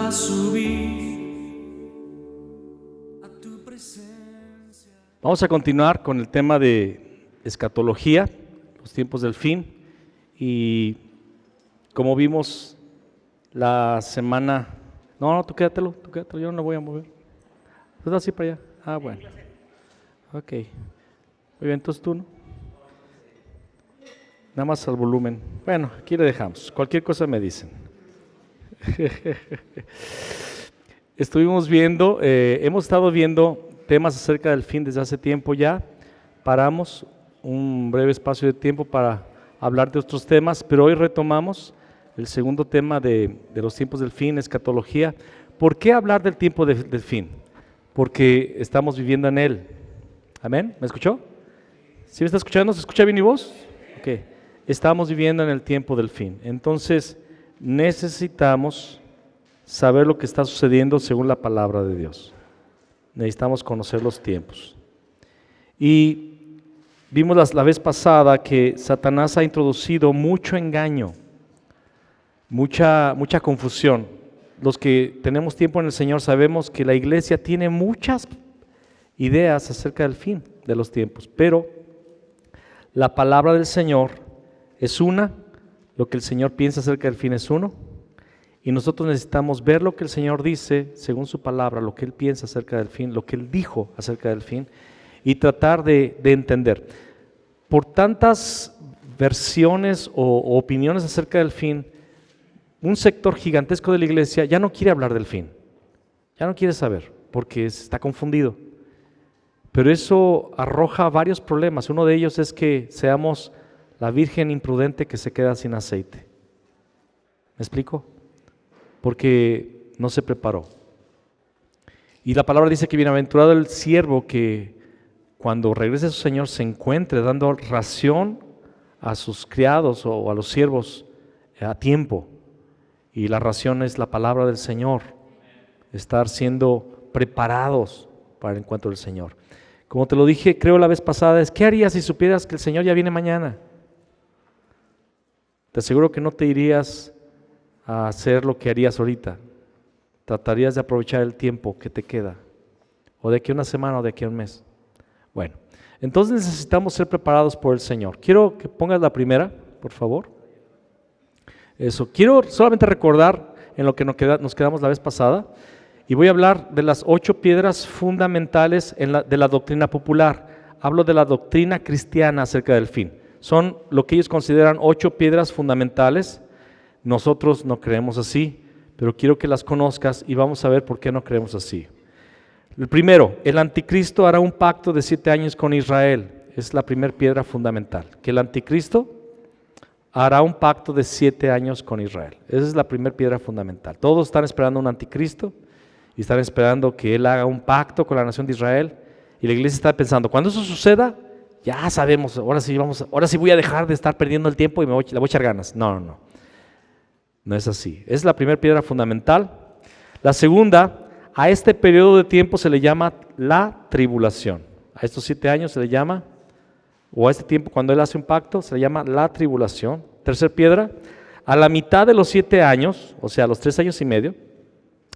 a subir a tu presencia. Vamos a continuar con el tema de escatología, los tiempos del fin, y como vimos la semana... No, tú quédatelo, yo no me voy a mover. ¿Tú estás así para allá? Ah, bueno. Ok. Muy bien, entonces tú, ¿no? Nada más al volumen. Bueno, aquí le dejamos. Cualquier cosa me dicen. Estuvimos viendo, hemos estado viendo temas acerca del fin desde hace tiempo ya. Paramos un breve espacio de tiempo para hablar de otros temas, pero hoy retomamos el segundo tema de los tiempos del fin, escatología. ¿Por qué hablar del tiempo del fin? Porque estamos viviendo en él. ¿Amén? ¿Me escuchó? ¿Sí me está escuchando? ¿Se escucha bien mi voz? Ok. Estamos viviendo en el tiempo del fin. Entonces, necesitamos saber lo que está sucediendo según la palabra de Dios. Necesitamos conocer los tiempos. Y vimos la vez pasada que Satanás ha introducido mucho engaño, mucha confusión. Los que tenemos tiempo en el Señor sabemos que la iglesia tiene muchas ideas acerca del fin de los tiempos, pero la palabra del Señor es una, lo que el Señor piensa acerca del fin es uno, y nosotros necesitamos ver lo que el Señor dice según su palabra, lo que Él piensa acerca del fin, lo que Él dijo acerca del fin, y tratar de entender. Por tantas versiones o opiniones acerca del fin, un sector gigantesco de la iglesia ya no quiere hablar del fin, ya no quiere saber, porque está confundido. Pero eso arroja varios problemas. Uno de ellos es que seamos la virgen imprudente que se queda sin aceite. ¿Me explico? Porque no se preparó. Y la palabra dice que bienaventurado el siervo que cuando regrese su Señor se encuentre dando ración a sus criados o a los siervos a tiempo. Y la ración es la palabra del Señor, estar siendo preparados para el encuentro del Señor. Como te lo dije, creo la vez pasada, ¿qué harías si supieras que el Señor ya viene mañana? Te aseguro que no te irías a hacer lo que harías ahorita. Tratarías de aprovechar el tiempo que te queda, o de aquí a una semana o de aquí a un mes. Bueno, entonces necesitamos ser preparados por el Señor. Quiero que pongas la primera, por favor. Eso, quiero solamente recordar en lo que nos quedamos la vez pasada, y voy a hablar de las 8 piedras fundamentales de la doctrina popular. Hablo de la doctrina cristiana acerca del fin. Son lo que ellos consideran 8 piedras fundamentales. Nosotros no creemos así, pero quiero que las conozcas y vamos a ver por qué no creemos así. El primero, el anticristo hará un pacto de 7 años con Israel. Es la primera piedra fundamental, que el anticristo hará un pacto de 7 años con Israel. Esa es la primera piedra fundamental. Todos están esperando un anticristo y están esperando que él haga un pacto con la nación de Israel, y la iglesia está pensando, cuando eso suceda, ya sabemos, ahora sí voy a dejar de estar perdiendo el tiempo y le voy a echar ganas. No es así. Es la primera piedra fundamental. La segunda, a este periodo de tiempo se le llama la tribulación. A estos 7 años se le llama, o a este tiempo cuando él hace un pacto, se le llama la tribulación. Tercera piedra, a la mitad de los 7 años, o sea, los 3 años y medio,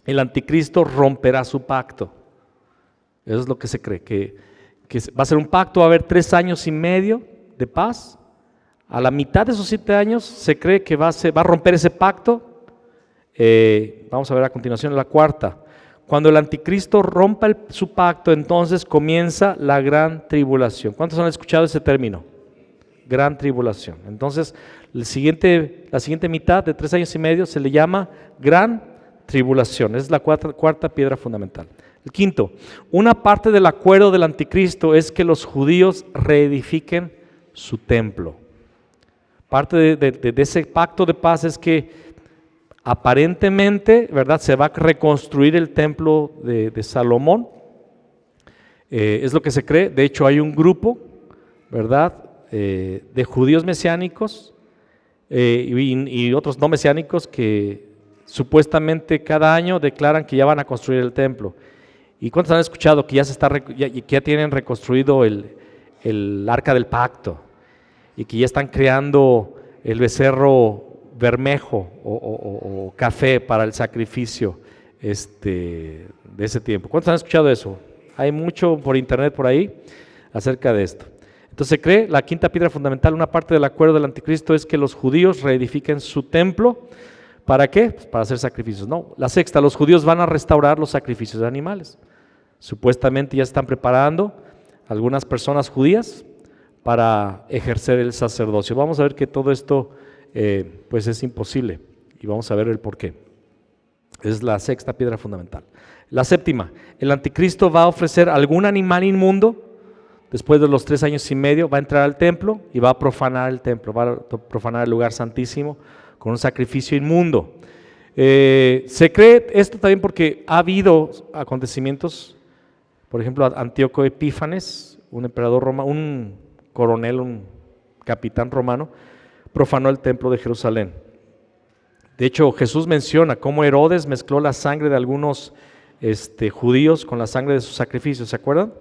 el anticristo romperá su pacto. Eso es lo que se cree, que va a ser un pacto, va a haber 3 años y medio de paz. A la mitad de esos 7 años se cree que va a romper ese pacto. Vamos a ver a continuación la cuarta. Cuando el anticristo rompa su pacto, entonces comienza la gran tribulación. ¿Cuántos han escuchado ese término? Gran tribulación. Entonces, la siguiente mitad de 3 años y medio se le llama gran tribulación. Es la cuarta piedra fundamental. El quinto, una parte del acuerdo del anticristo es que los judíos reedifiquen su templo. Parte de ese pacto de paz es que aparentemente, ¿verdad?, se va a reconstruir el templo de Salomón. Es lo que se cree. De hecho, hay un grupo, ¿verdad?, de judíos mesiánicos y otros no mesiánicos que supuestamente cada año declaran que ya van a construir el templo. ¿Y cuántos han escuchado que ya tienen reconstruido el arca del pacto y que ya están creando el becerro bermejo o café para el sacrificio? de ese tiempo. ¿Cuántos han escuchado eso? Hay mucho por internet por ahí acerca de esto. Entonces se cree, la quinta piedra fundamental, una parte del acuerdo del anticristo es que los judíos reedifiquen su templo. ¿Para qué? Pues para hacer sacrificios. No, la sexta, los judíos van a restaurar los sacrificios de animales. Supuestamente ya están preparando algunas personas judías para ejercer el sacerdocio. Vamos a ver que todo esto pues es imposible y vamos a ver el por qué. Es la sexta piedra fundamental. La séptima, el anticristo va a ofrecer algún animal inmundo. Después de los 3 años y medio va a entrar al templo y va a profanar el templo, va a profanar el lugar santísimo con un sacrificio inmundo. Se cree esto también porque ha habido acontecimientos, por ejemplo, Antíoco Epífanes, un emperador romano, un coronel, un capitán romano, profanó el templo de Jerusalén. De hecho, Jesús menciona cómo Herodes mezcló la sangre de algunos judíos con la sangre de sus sacrificios, ¿se acuerdan?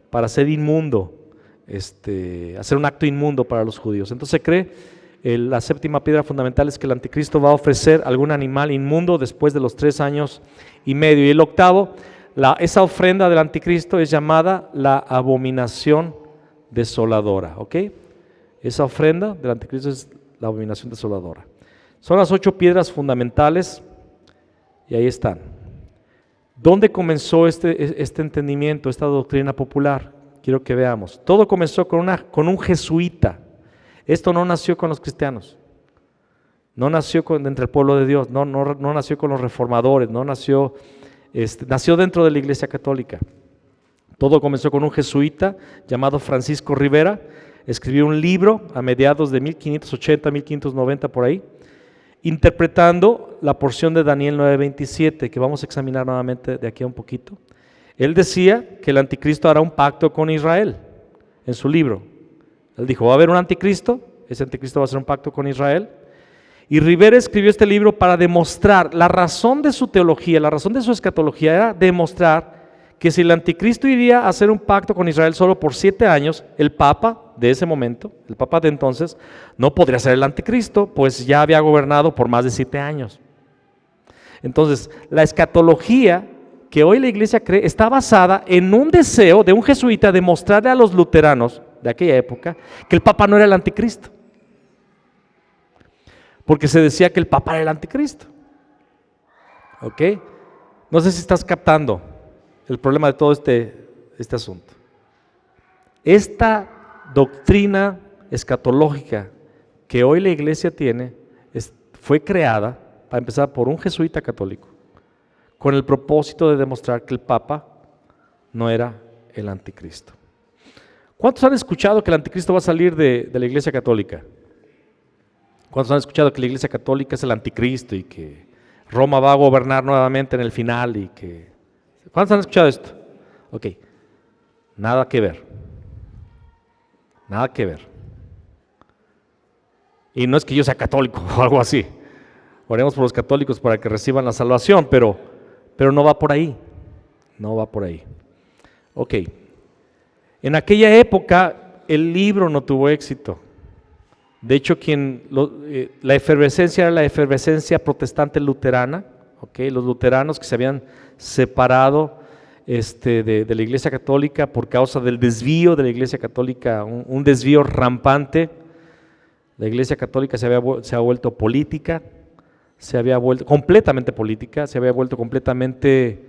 Para ser inmundo, hacer un acto inmundo para los judíos. Entonces se cree, la séptima piedra fundamental es que el anticristo va a ofrecer algún animal inmundo después de los 3 años y medio. Y el octavo, esa ofrenda del anticristo es llamada la abominación desoladora, ¿ok? Esa ofrenda del anticristo es la abominación desoladora. Son las 8 piedras fundamentales y ahí están. ¿Dónde comenzó este entendimiento, esta doctrina popular? Quiero que veamos. Todo comenzó con un jesuita. Esto no nació con los cristianos, no nació entre el pueblo de Dios, no nació con los reformadores, no nació, nació dentro de la Iglesia Católica. Todo comenzó con un jesuita llamado Francisco Rivera. Escribió un libro a mediados de 1580, 1590 por ahí, interpretando la porción de Daniel 9:27, que vamos a examinar nuevamente de aquí a un poquito. Él decía que el anticristo hará un pacto con Israel en su libro. Él dijo, va a haber un anticristo, ese anticristo va a hacer un pacto con Israel. Y Rivera escribió este libro para demostrar, la razón de su teología, la razón de su escatología era demostrar que si el anticristo iría a hacer un pacto con Israel solo por 7 años, el papa de ese momento, el papa de entonces, no podría ser el anticristo, pues ya había gobernado por más de 7 años. Entonces, la escatología que hoy la iglesia cree está basada en un deseo de un jesuita de mostrarle a los luteranos de aquella época que el papa no era el anticristo, porque se decía que el papa era el anticristo. ¿Ok? No sé si estás captando el problema de todo este asunto. Esta doctrina escatológica que hoy la iglesia tiene fue creada, para empezar, por un jesuita católico, con el propósito de demostrar que el papa no era el anticristo. ¿Cuántos han escuchado que el anticristo va a salir de la iglesia católica? ¿Cuántos han escuchado que la iglesia católica es el anticristo y que Roma va a gobernar nuevamente en el final? ¿Cuántos han escuchado esto? Ok, nada que ver. Nada que ver. Y no es que yo sea católico o algo así. Oremos por los católicos para que reciban la salvación, pero no va por ahí. No va por ahí. Ok. En aquella época el libro no tuvo éxito. De hecho, la efervescencia era la efervescencia protestante luterana. Okay, los luteranos que se habían separado de la iglesia católica por causa del desvío de la iglesia católica, un desvío rampante. La iglesia católica se ha vuelto política, se había vuelto completamente política, se había vuelto completamente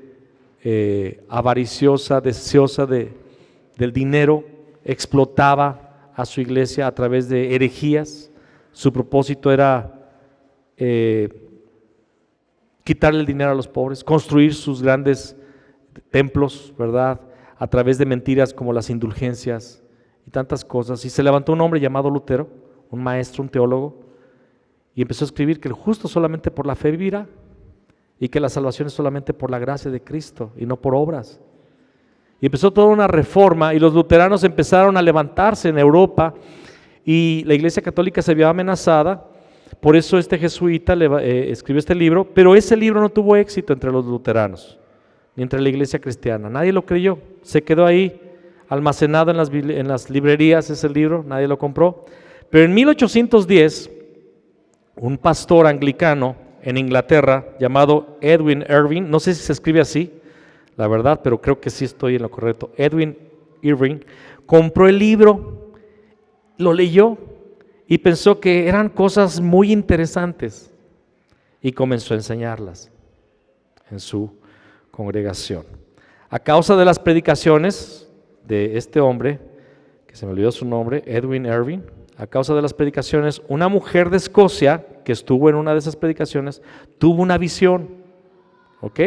avariciosa, deseosa del dinero, explotaba a su iglesia a través de herejías. Su propósito era quitarle el dinero a los pobres, construir sus grandes templos, ¿verdad? A través de mentiras como las indulgencias y tantas cosas. Y se levantó un hombre llamado Lutero, un maestro, un teólogo, y empezó a escribir que el justo solamente por la fe vivirá y que la salvación es solamente por la gracia de Cristo y no por obras. Y empezó toda una reforma y los luteranos empezaron a levantarse en Europa y la iglesia católica se vio amenazada. Por eso este jesuita escribió este libro, pero ese libro no tuvo éxito entre los luteranos ni entre la iglesia cristiana. Nadie lo creyó, se quedó ahí almacenado en las librerías ese libro, nadie lo compró. Pero en 1810, un pastor anglicano en Inglaterra llamado Edwin Irving, no sé si se escribe así, la verdad, pero creo que sí estoy en lo correcto. Edwin Irving compró el libro, lo leyó y pensó que eran cosas muy interesantes y comenzó a enseñarlas en su congregación. A causa de las predicaciones de este hombre, que se me olvidó su nombre, Edwin Irving, a causa de las predicaciones, una mujer de Escocia que estuvo en una de esas predicaciones tuvo una visión, ¿ok?,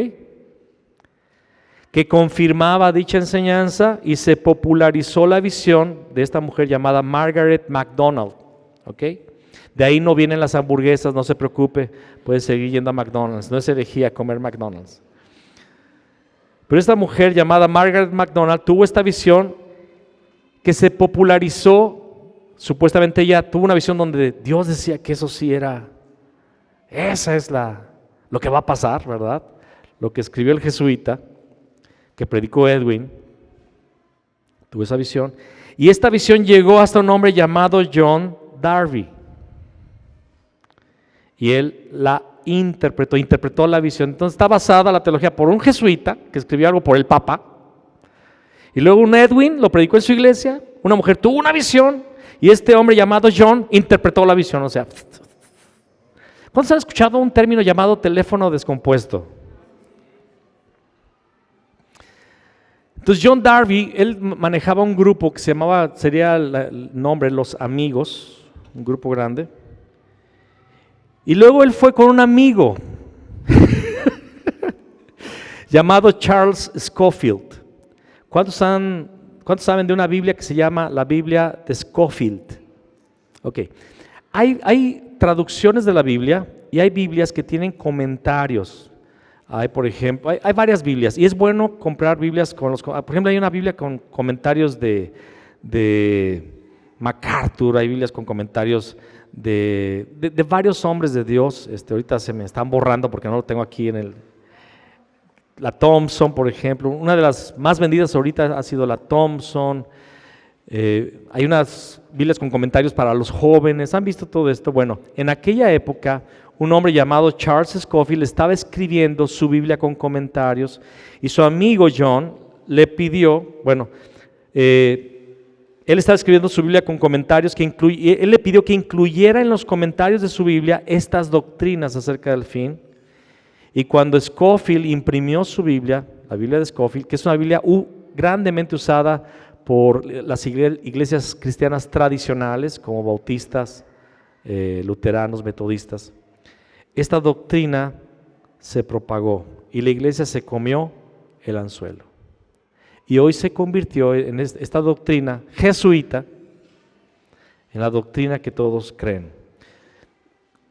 que confirmaba dicha enseñanza y se popularizó la visión de esta mujer llamada Margaret MacDonald, ¿ok? De ahí no vienen las hamburguesas, no se preocupe, puede seguir yendo a McDonald's, no es herejía comer McDonald's. Pero esta mujer llamada Margaret MacDonald tuvo esta visión que se popularizó, supuestamente ella tuvo una visión donde Dios decía que eso sí era, esa es lo que va a pasar, ¿verdad? Lo que escribió el jesuita, que predicó Edwin, tuvo esa visión, y esta visión llegó hasta un hombre llamado John Darby, y él la interpretó la visión. Entonces está basada la teología por un jesuita, que escribió algo por el Papa, y luego un Edwin lo predicó en su iglesia, una mujer tuvo una visión, y este hombre llamado John interpretó la visión. O sea, ¿cuántos han escuchado un término llamado teléfono descompuesto? Entonces John Darby, él manejaba un grupo que se llamaba, sería el nombre, Los Amigos, un grupo grande. Y luego él fue con un amigo llamado Charles Scofield. ¿Cuántos saben de una Biblia que se llama la Biblia de Scofield? Ok, hay traducciones de la Biblia y hay Biblias que tienen comentarios. Hay, por ejemplo, hay varias Biblias y es bueno comprar Biblias por ejemplo, hay una Biblia con comentarios de MacArthur, hay Biblias con comentarios de varios hombres de Dios. Ahorita se me están borrando porque no lo tengo aquí la Thompson, por ejemplo, una de las más vendidas ahorita ha sido la Thompson. Hay unas Biblias con comentarios para los jóvenes. ¿Han visto todo esto? Bueno, en aquella época un hombre llamado Charles Scofield estaba escribiendo su Biblia con comentarios y su amigo John le pidió, él estaba escribiendo su Biblia con comentarios él le pidió que incluyera en los comentarios de su Biblia estas doctrinas acerca del fin. Y cuando Scofield imprimió su Biblia, la Biblia de Scofield, que es una Biblia grandemente usada por las iglesias cristianas tradicionales como bautistas, luteranos, metodistas, esta doctrina se propagó y la iglesia se comió el anzuelo. Y hoy se convirtió en esta doctrina jesuita, en la doctrina que todos creen.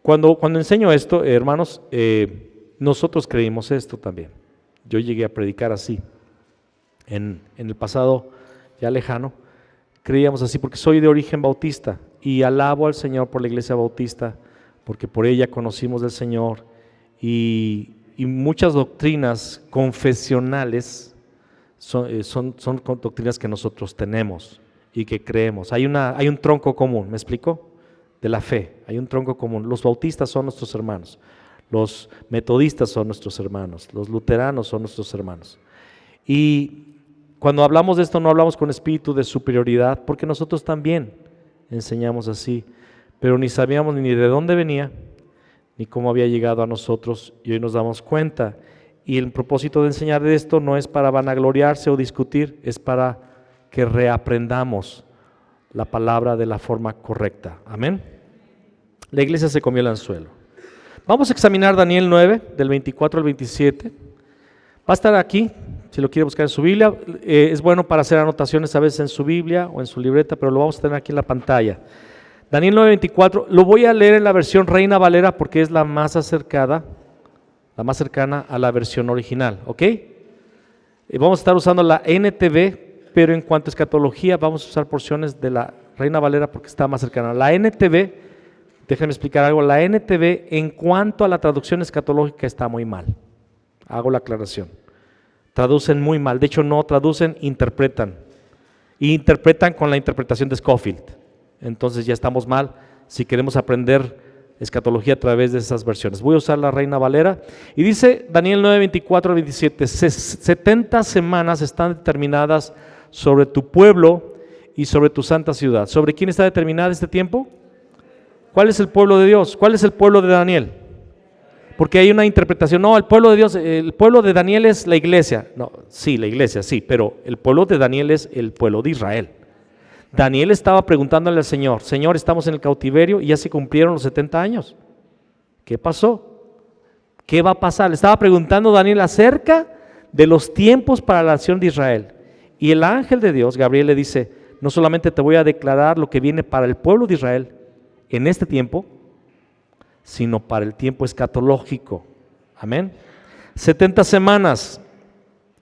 Cuando enseño esto, hermanos, nosotros creímos esto también. Yo llegué a predicar así. En el pasado ya lejano, creíamos así porque soy de origen bautista y alabo al Señor por la iglesia bautista, porque por ella conocimos del Señor y muchas doctrinas confesionales son doctrinas que nosotros tenemos y que creemos. Hay un tronco común, ¿me explico? De la fe, hay un tronco común. Los bautistas son nuestros hermanos, los metodistas son nuestros hermanos, los luteranos son nuestros hermanos. Y cuando hablamos de esto no hablamos con espíritu de superioridad, porque nosotros también enseñamos así, pero ni sabíamos ni de dónde venía, ni cómo había llegado a nosotros, y hoy nos damos cuenta. Y el propósito de enseñar de esto no es para vanagloriarse o discutir, es para que reaprendamos la palabra de la forma correcta. Amén. La iglesia se comió el anzuelo. Vamos a examinar Daniel 9, del 24 al 27. Va a estar aquí, si lo quiere buscar en su Biblia. Es bueno para hacer anotaciones a veces en su Biblia o en su libreta, pero lo vamos a tener aquí en la pantalla. Daniel 9:24, lo voy a leer en la versión Reina Valera porque es la más cercana a la versión original, ¿ok? Vamos a estar usando la NTV, pero en cuanto a escatología vamos a usar porciones de la Reina Valera porque está más cercana. La NTV, déjenme explicar algo, la NTV en cuanto a la traducción escatológica está muy mal. Hago la aclaración. Traducen muy mal, de hecho no traducen, interpretan. Y interpretan con la interpretación de Scofield. Entonces ya estamos mal. Si queremos aprender escatología a través de esas versiones. Voy a usar la Reina Valera. Y dice Daniel 9, 24 al 27, 70 semanas están determinadas sobre tu pueblo y sobre tu santa ciudad. ¿Sobre quién está determinado este tiempo? ¿Cuál es el pueblo de Dios? ¿Cuál es el pueblo de Daniel? Porque hay una interpretación, no, el pueblo de Dios, el pueblo de Daniel es la iglesia. No, sí, la iglesia, sí, pero el pueblo de Daniel es el pueblo de Israel. Daniel estaba preguntándole al Señor, Señor, estamos en el cautiverio y ya se cumplieron los 70 años. ¿Qué pasó? ¿Qué va a pasar? Le estaba preguntando Daniel acerca de los tiempos para la nación de Israel. Y el ángel de Dios, Gabriel, le dice, no solamente te voy a declarar lo que viene para el pueblo de Israel en este tiempo, sino para el tiempo escatológico. Amén. 70 semanas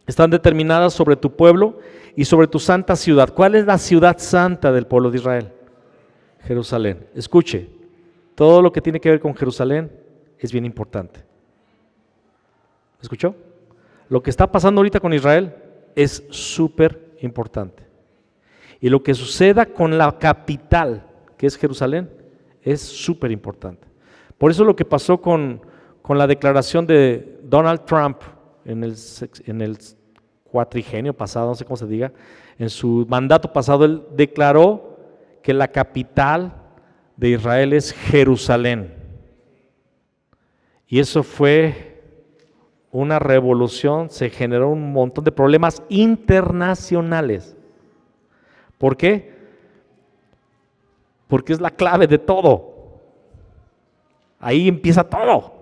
están determinadas sobre tu pueblo y sobre tu santa ciudad. ¿Cuál es la ciudad santa del pueblo de Israel? Jerusalén. Escuche, todo lo que tiene que ver con Jerusalén es bien importante. ¿Escuchó? Lo que está pasando ahorita con Israel es súper importante. Y lo que suceda con la capital, que es Jerusalén, es súper importante. Por eso lo que pasó con la declaración de Donald Trump en el cuatrigenio pasado, no sé cómo se diga, en su mandato pasado, él declaró que la capital de Israel es Jerusalén. Y eso fue una revolución, se generó un montón de problemas internacionales. ¿Por qué? Porque es la clave de todo. Ahí empieza todo.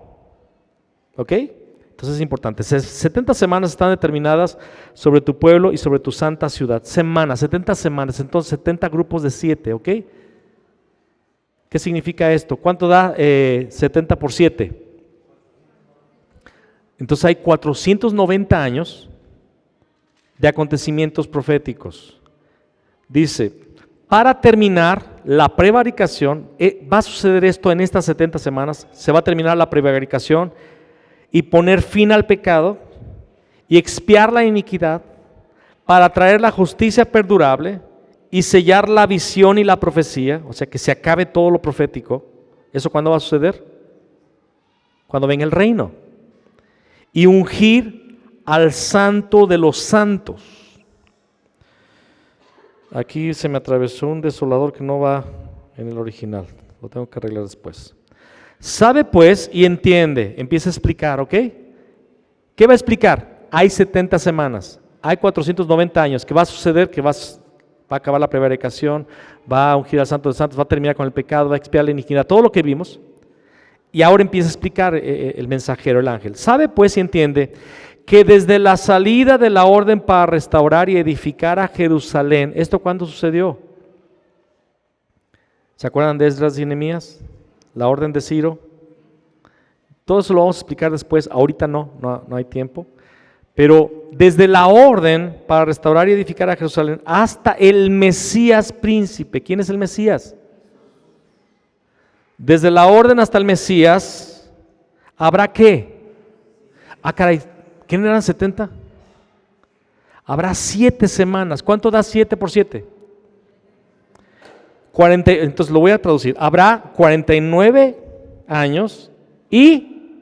¿Ok? Entonces es importante. 70 semanas están determinadas sobre tu pueblo y sobre tu santa ciudad. Semanas, 70 semanas. Entonces 70 grupos de 7. ¿Ok? ¿Qué significa esto? ¿Cuánto da 70 por 7? Entonces hay 490 años de acontecimientos proféticos. Dice, para terminar la prevaricación, va a suceder esto en estas 70 semanas, se va a terminar la prevaricación y poner fin al pecado y expiar la iniquidad para traer la justicia perdurable y sellar la visión y la profecía, o sea que se acabe todo lo profético. ¿Eso cuándo va a suceder? Cuando venga el reino. Y ungir al santo de los santos. Aquí se me atravesó un desolador que no va en el original, lo tengo que arreglar después. Sabe pues y entiende, empieza a explicar, ¿ok? ¿Qué va a explicar? Hay 70 semanas, hay 490 años, ¿qué va a suceder? Que va a acabar la prevaricación, va a ungir al santo de santos, va a terminar con el pecado, va a expiar la iniquidad, todo lo que vimos. Y ahora empieza a explicar el mensajero, el ángel. Sabe pues y entiende que desde la salida de la orden para restaurar y edificar a Jerusalén, ¿esto cuándo sucedió? ¿Se acuerdan de Esdras y Nehemías? La orden de Ciro. Todo eso lo vamos a explicar después, ahorita no hay tiempo. Pero desde la orden para restaurar y edificar a Jerusalén hasta el Mesías príncipe. ¿Quién es el Mesías? Desde la orden hasta el Mesías, ¿habrá qué? Ah, caray, ¿quién eran 70? Habrá 7 semanas. ¿Cuánto da 7 por 7? 40, entonces lo voy a traducir. Habrá 49 años y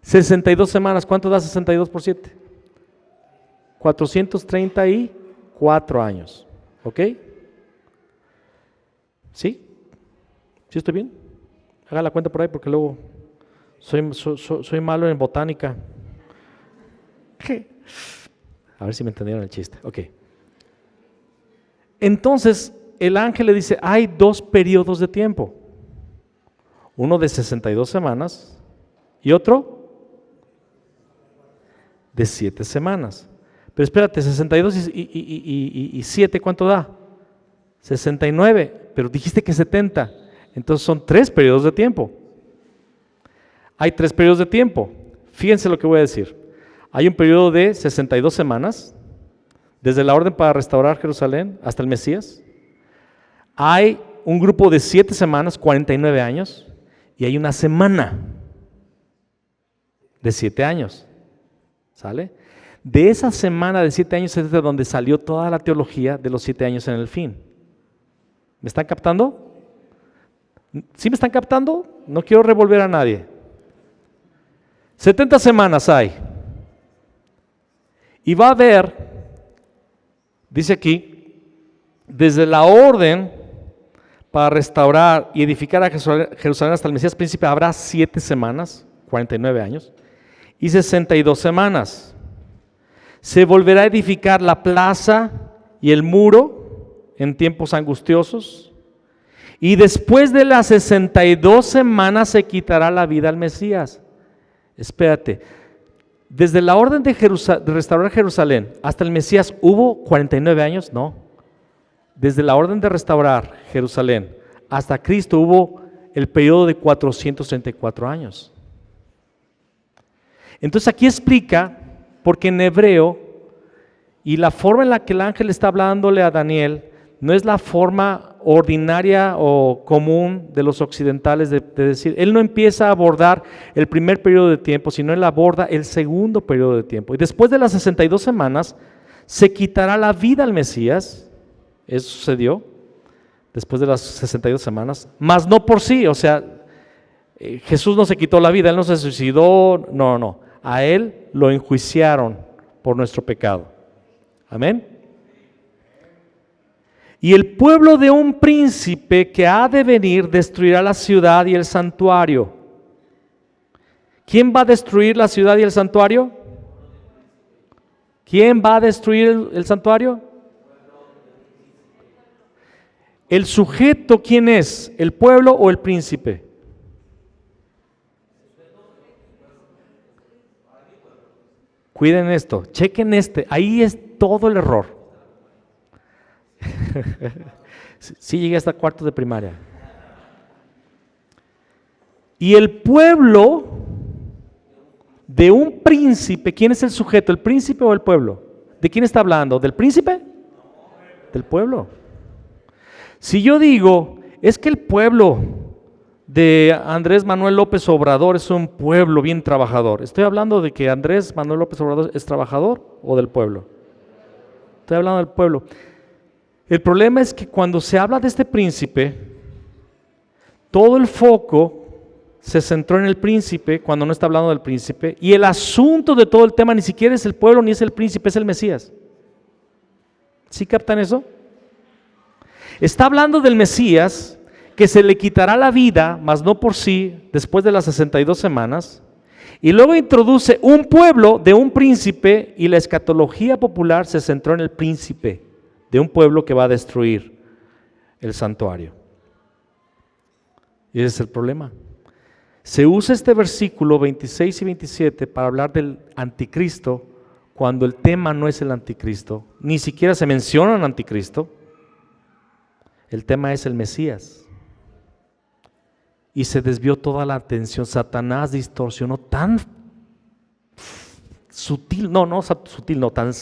62 semanas. ¿Cuánto da 62 por 7? 434 años. ¿Ok? ¿Sí? ¿Sí estoy bien? Haga la cuenta por ahí porque luego soy malo en botánica. A ver si me entendieron el chiste. Ok. Entonces, el ángel le dice, hay 2 periodos de tiempo. Uno de 62 semanas y otro de 7 semanas. Pero espérate, 62 y 7, ¿cuánto da? 69, pero dijiste que 70. Entonces son 3 periodos de tiempo. Hay 3 periodos de tiempo. Fíjense lo que voy a decir. Hay un periodo de 62 semanas, desde la orden para restaurar Jerusalén hasta el Mesías. Hay un grupo de 7 semanas, 49 años, y hay una semana de 7 años. ¿Sale? De esa semana de 7 años es de donde salió toda la teología de los 7 años en el fin. ¿Me están captando? ¿Sí me están captando? No quiero revolver a nadie. 70 semanas hay. Y va a haber, dice aquí, desde la orden para restaurar y edificar a Jerusalén hasta el Mesías príncipe habrá 7 semanas, 49 años, y 62 semanas. Se volverá a edificar la plaza y el muro en tiempos angustiosos, y después de las 62 semanas se quitará la vida al Mesías. Espérate, desde la orden de restaurar Jerusalén hasta el Mesías, ¿hubo 49 años? No. Desde la orden de restaurar Jerusalén hasta Cristo hubo el periodo de 434 años. Entonces aquí explica, porque en hebreo, y la forma en la que el ángel está hablándole a Daniel, no es la forma ordinaria o común de los occidentales de decir, él no empieza a abordar el primer periodo de tiempo, sino él aborda el segundo periodo de tiempo. Y después de las 62 semanas, se quitará la vida al Mesías. Eso sucedió después de las 62 semanas, mas no por sí, o sea, Jesús no se quitó la vida, él no se suicidó, no, a él lo enjuiciaron por nuestro pecado. Amén. Y el pueblo de un príncipe que ha de venir destruirá la ciudad y el santuario. ¿Quién va a destruir la ciudad y el santuario? ¿Quién va a destruir el santuario? ¿El sujeto quién es? ¿El pueblo o el príncipe? Cuiden esto, chequen ahí es todo el error. Sí llegué hasta cuarto de primaria. Y el pueblo de un príncipe, ¿quién es el sujeto? ¿El príncipe o el pueblo? ¿De quién está hablando? ¿Del príncipe? Del pueblo. Si yo digo, es que el pueblo de Andrés Manuel López Obrador es un pueblo bien trabajador, ¿estoy hablando de que Andrés Manuel López Obrador es trabajador o del pueblo? Estoy hablando del pueblo. El problema es que cuando se habla de este príncipe, todo el foco se centró en el príncipe cuando no está hablando del príncipe, y el asunto de todo el tema ni siquiera es el pueblo ni es el príncipe, es el Mesías. ¿Sí captan eso? Está hablando del Mesías, que se le quitará la vida, mas no por sí, después de las 62 semanas, y luego introduce un pueblo de un príncipe, y la escatología popular se centró en el príncipe de un pueblo que va a destruir el santuario. Y ese es el problema. Se usa este versículo 26 y 27 para hablar del anticristo, cuando el tema no es el anticristo, ni siquiera se menciona el anticristo. El tema es el Mesías. Y se desvió toda la atención. Satanás distorsionó tan tan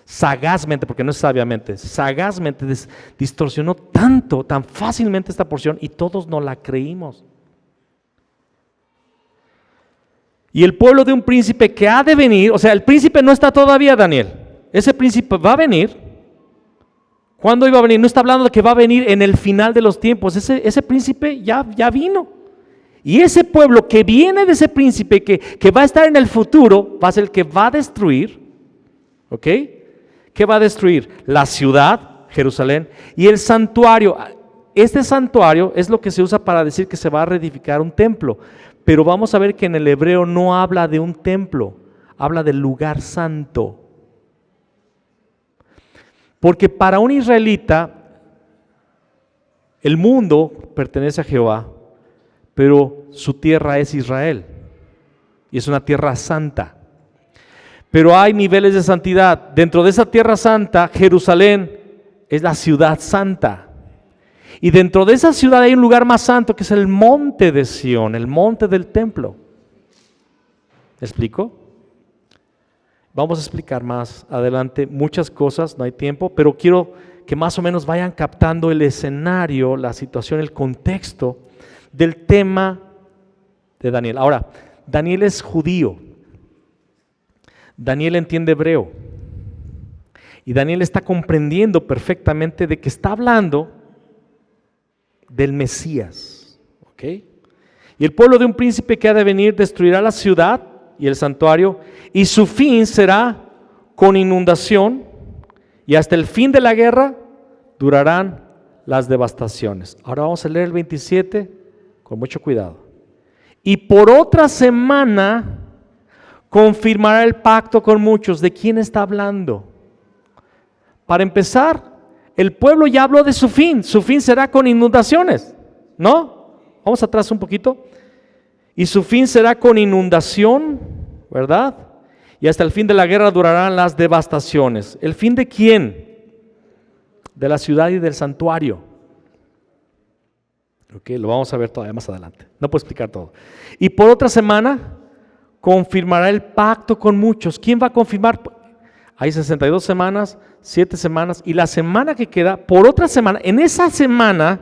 sagazmente, porque no es sabiamente, sagazmente distorsionó tanto, tan fácilmente esta porción, y todos no la creímos. Y el pueblo de un príncipe que ha de venir, o sea, el príncipe no está todavía, Daniel. Ese príncipe va a venir. ¿Cuándo iba a venir? No está hablando de que va a venir en el final de los tiempos. Ese príncipe ya vino. Y ese pueblo que viene de ese príncipe, que va a estar en el futuro, va a ser el que va a destruir. ¿Ok? ¿Qué va a destruir? La ciudad, Jerusalén, y el santuario. Este santuario es lo que se usa para decir que se va a reedificar un templo. Pero vamos a ver que en el hebreo no habla de un templo, habla del lugar santo. Porque para un israelita, el mundo pertenece a Jehová, pero su tierra es Israel, y es una tierra santa. Pero hay niveles de santidad. Dentro de esa tierra santa, Jerusalén es la ciudad santa. Y dentro de esa ciudad hay un lugar más santo, que es el monte de Sión, el monte del templo. ¿Me explico? Vamos a explicar más adelante muchas cosas, no hay tiempo, pero quiero que más o menos vayan captando el escenario, la situación, el contexto del tema de Daniel. Ahora, Daniel es judío, Daniel entiende hebreo, y Daniel está comprendiendo perfectamente de que está hablando del Mesías. ¿Ok? Y el pueblo de un príncipe que ha de venir destruirá la ciudad y el santuario, y su fin será con inundación, y hasta el fin de la guerra durarán las devastaciones. Ahora vamos a leer el 27 con mucho cuidado. Y por otra semana confirmará el pacto con muchos. ¿De quién está hablando? Para empezar, el pueblo ya habló de su fin será con inundaciones, ¿no? Vamos atrás un poquito. Y su fin será con inundación, ¿verdad? Y hasta el fin de la guerra durarán las devastaciones. ¿El fin de quién? De la ciudad y del santuario. Ok, lo vamos a ver todavía más adelante. No puedo explicar todo. Y por otra semana confirmará el pacto con muchos. ¿Quién va a confirmar? Hay 62 semanas, 7 semanas, y la semana que queda, por otra semana, en esa semana,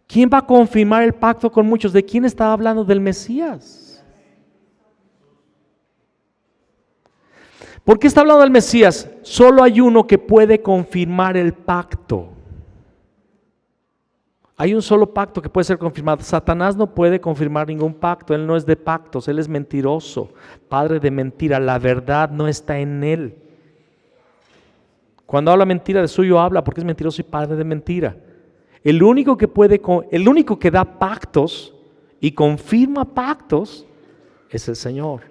¿quién va a confirmar el pacto con muchos? ¿De quién estaba hablando? Del Mesías. ¿Por qué está hablando del Mesías? Solo hay uno que puede confirmar el pacto. Hay un solo pacto que puede ser confirmado. Satanás no puede confirmar ningún pacto. Él no es de pactos, él es mentiroso, padre de mentira. La verdad no está en él. Cuando habla mentira, de suyo habla porque es mentiroso y padre de mentira. El único que da pactos y confirma pactos es el Señor.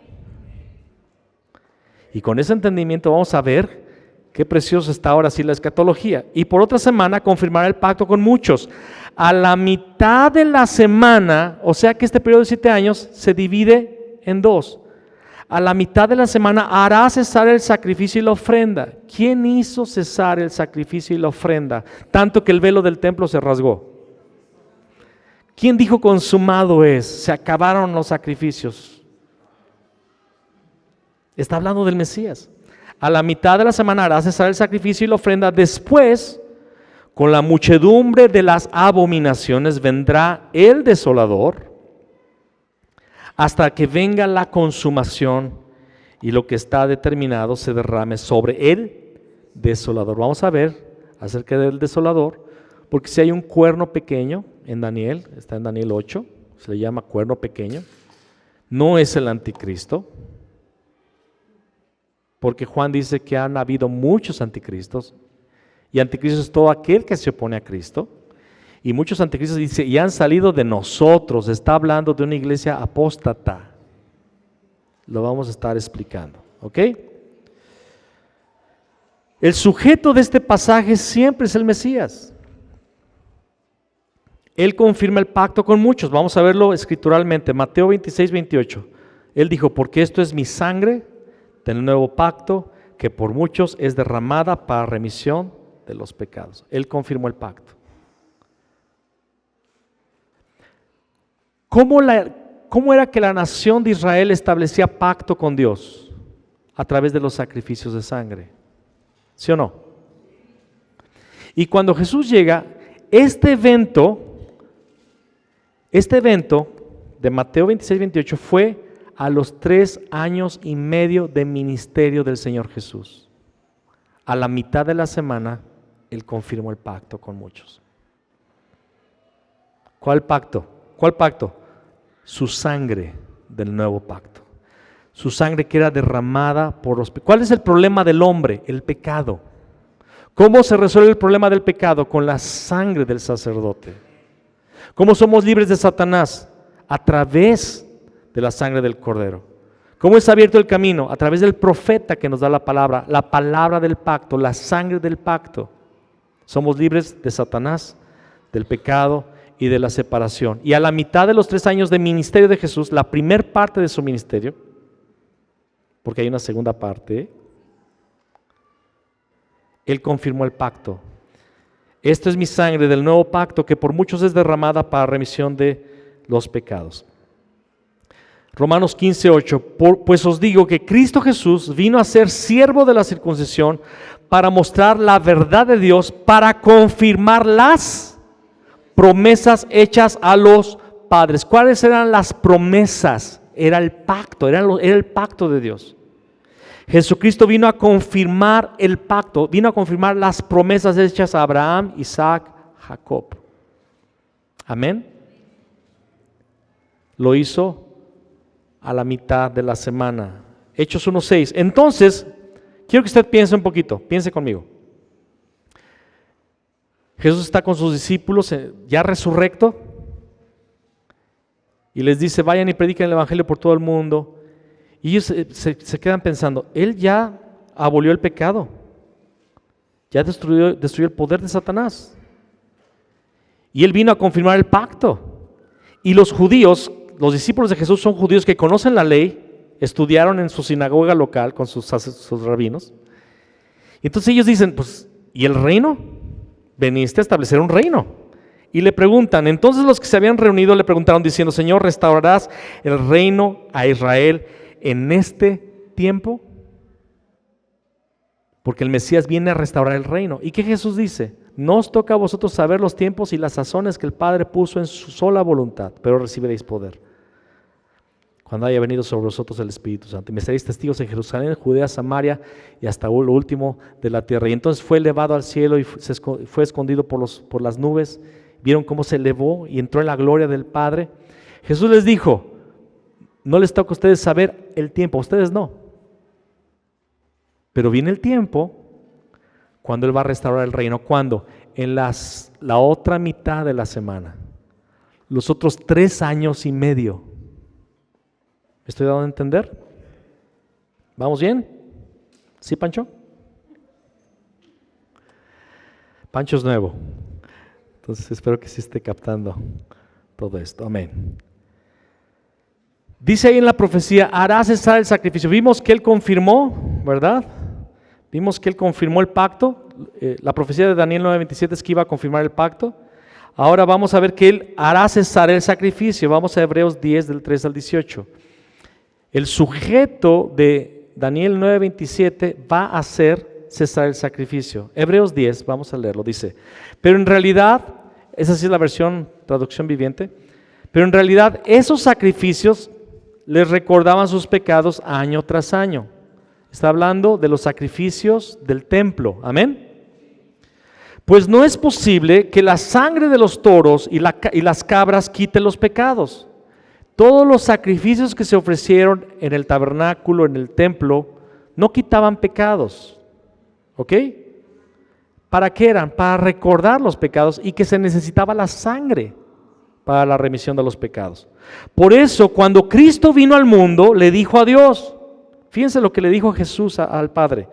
Y con ese entendimiento vamos a ver qué precioso está ahora sí la escatología. Y por otra semana confirmará el pacto con muchos. A la mitad de la semana, o sea que este periodo de 7 años se divide en dos. A la mitad de la semana hará cesar el sacrificio y la ofrenda. ¿Quién hizo cesar el sacrificio y la ofrenda? Tanto que el velo del templo se rasgó. ¿Quién dijo consumado es? Se acabaron los sacrificios. Está hablando del Mesías. A la mitad de la semana hará cesar el sacrificio y la ofrenda. Después, con la muchedumbre de las abominaciones, vendrá el desolador hasta que venga la consumación y lo que está determinado se derrame sobre el desolador. Vamos a ver acerca del desolador, porque si hay un cuerno pequeño en Daniel, está en Daniel 8, se le llama cuerno pequeño, no es el anticristo. Porque Juan dice que han habido muchos anticristos, y anticristo es todo aquel que se opone a Cristo, y muchos anticristos dice, y han salido de nosotros. Está hablando de una iglesia apóstata. Lo vamos a estar explicando, ¿ok? El sujeto de este pasaje siempre es el Mesías. Él confirma el pacto con muchos. Vamos a verlo escrituralmente, Mateo 26, 28. Él dijo, porque esto es mi sangre del nuevo pacto, que por muchos es derramada para remisión de los pecados. Él confirmó el pacto. ¿Cómo era que la nación de Israel establecía pacto con Dios? A través de los sacrificios de sangre. ¿Sí o no? Y cuando Jesús llega, este evento de Mateo 26, 28 fue a los 3 años y medio de ministerio del Señor Jesús. A la mitad de la semana, Él confirmó el pacto con muchos. ¿Cuál pacto? ¿Cuál pacto? Su sangre del nuevo pacto. Su sangre que era derramada por los pecados. ¿Cuál es el problema del hombre? El pecado. ¿Cómo se resuelve el problema del pecado? Con la sangre del sacerdote. ¿Cómo somos libres de Satanás? A través de la sangre del Cordero. ¿Cómo es abierto el camino? A través del profeta que nos da la palabra del pacto, la sangre del pacto. Somos libres de Satanás, del pecado y de la separación. Y a la mitad de los 3 años de ministerio de Jesús, la primer parte de su ministerio, porque hay una segunda parte, Él confirmó el pacto. Esto es mi sangre del nuevo pacto que por muchos es derramada para remisión de los pecados. Romanos 15, 8, pues os digo que Cristo Jesús vino a ser siervo de la circuncisión para mostrar la verdad de Dios, para confirmar las promesas hechas a los padres. ¿Cuáles eran las promesas? Era el pacto, era el pacto de Dios. Jesucristo vino a confirmar el pacto, vino a confirmar las promesas hechas a Abraham, Isaac, Jacob. Amén. Lo hizo a la mitad de la semana. Hechos 1:6. Entonces, quiero que usted piense un poquito, piense conmigo. Jesús está con sus discípulos ya resurrecto y les dice, vayan y prediquen el evangelio por todo el mundo. Y ellos se quedan pensando, Él ya abolió el pecado, ya destruyó el poder de Satanás. Y Él vino a confirmar el pacto. Y los judíos, los discípulos de Jesús son judíos que conocen la ley, estudiaron en su sinagoga local con sus rabinos. Y entonces ellos dicen, pues, ¿y el reino? Veniste a establecer un reino. Y le preguntan, entonces los que se habían reunido le preguntaron diciendo, Señor, ¿restaurarás el reino a Israel en este tiempo? Porque el Mesías viene a restaurar el reino. ¿Y qué Jesús dice? No os toca a vosotros saber los tiempos y las sazones que el Padre puso en su sola voluntad, pero recibiréis poder cuando haya venido sobre vosotros el Espíritu Santo. Y me seréis testigos en Jerusalén, Judea, Samaria y hasta lo último de la tierra. Y entonces fue elevado al cielo y fue escondido por las nubes. Vieron cómo se elevó y entró en la gloria del Padre. Jesús les dijo, no les toca a ustedes saber el tiempo, a ustedes no. Pero viene el tiempo cuando Él va a restaurar el reino. ¿Cuándo? En la otra mitad de la semana. Los otros 3 años y medio. ¿Me estoy dando a entender? ¿Vamos bien? ¿Sí, Pancho? Pancho es nuevo. Entonces espero que sí esté captando todo esto. Amén. Dice ahí en la profecía, hará cesar el sacrificio. Vimos que Él confirmó, ¿verdad? Vimos que Él confirmó el pacto. La profecía de Daniel 9:27 es que iba a confirmar el pacto. Ahora vamos a ver que Él hará cesar el sacrificio. Vamos a Hebreos 10 del 3 al 18. El sujeto de Daniel 9:27 va a hacer cesar el sacrificio. Hebreos 10, vamos a leerlo, dice, pero en realidad, esa sí es la versión traducción viviente, pero en realidad esos sacrificios les recordaban sus pecados año tras año. Está hablando de los sacrificios del templo, amén. Pues no es posible que la sangre de los toros y las cabras quite los pecados. Todos los sacrificios que se ofrecieron en el tabernáculo, en el templo, no quitaban pecados. ¿Ok? ¿Para qué eran? Para recordar los pecados y que se necesitaba la sangre para la remisión de los pecados. Por eso, cuando Cristo vino al mundo, le dijo a Dios, fíjense lo que le dijo Jesús al Padre,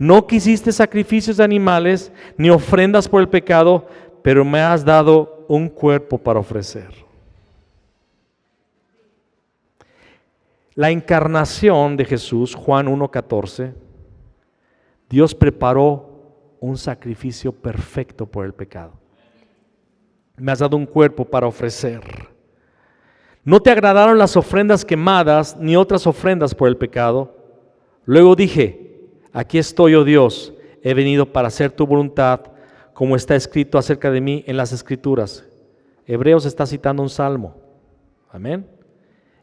no quisiste sacrificios de animales ni ofrendas por el pecado, pero me has dado un cuerpo para ofrecer. La encarnación de Jesús, Juan 1:14, Dios preparó un sacrificio perfecto por el pecado. Me has dado un cuerpo para ofrecer. No te agradaron las ofrendas quemadas ni otras ofrendas por el pecado. Luego dije, aquí estoy, oh Dios, he venido para hacer tu voluntad, como está escrito acerca de mí en las Escrituras. Hebreos está citando un salmo. Amén.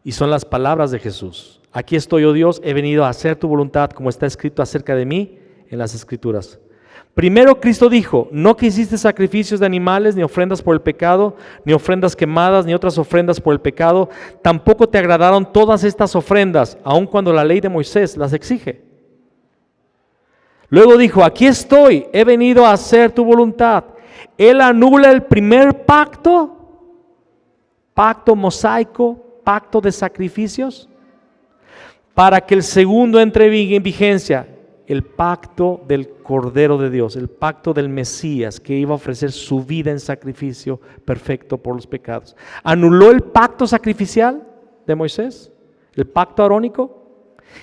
Y son las palabras de Jesús. Aquí estoy, oh Dios, he venido a hacer tu voluntad, como está escrito acerca de mí en las Escrituras. Primero Cristo dijo, no quisiste sacrificios de animales, ni ofrendas por el pecado, ni ofrendas quemadas, ni otras ofrendas por el pecado. Tampoco te agradaron todas estas ofrendas, aun cuando la ley de Moisés las exige. Luego dijo, aquí estoy, he venido a hacer tu voluntad. Él anula el primer pacto, pacto mosaico, pacto de sacrificios, para que el segundo entre en vigencia, el pacto del Cordero de Dios, el pacto del Mesías, que iba a ofrecer su vida en sacrificio perfecto por los pecados. Anuló el pacto sacrificial de Moisés, el pacto arónico,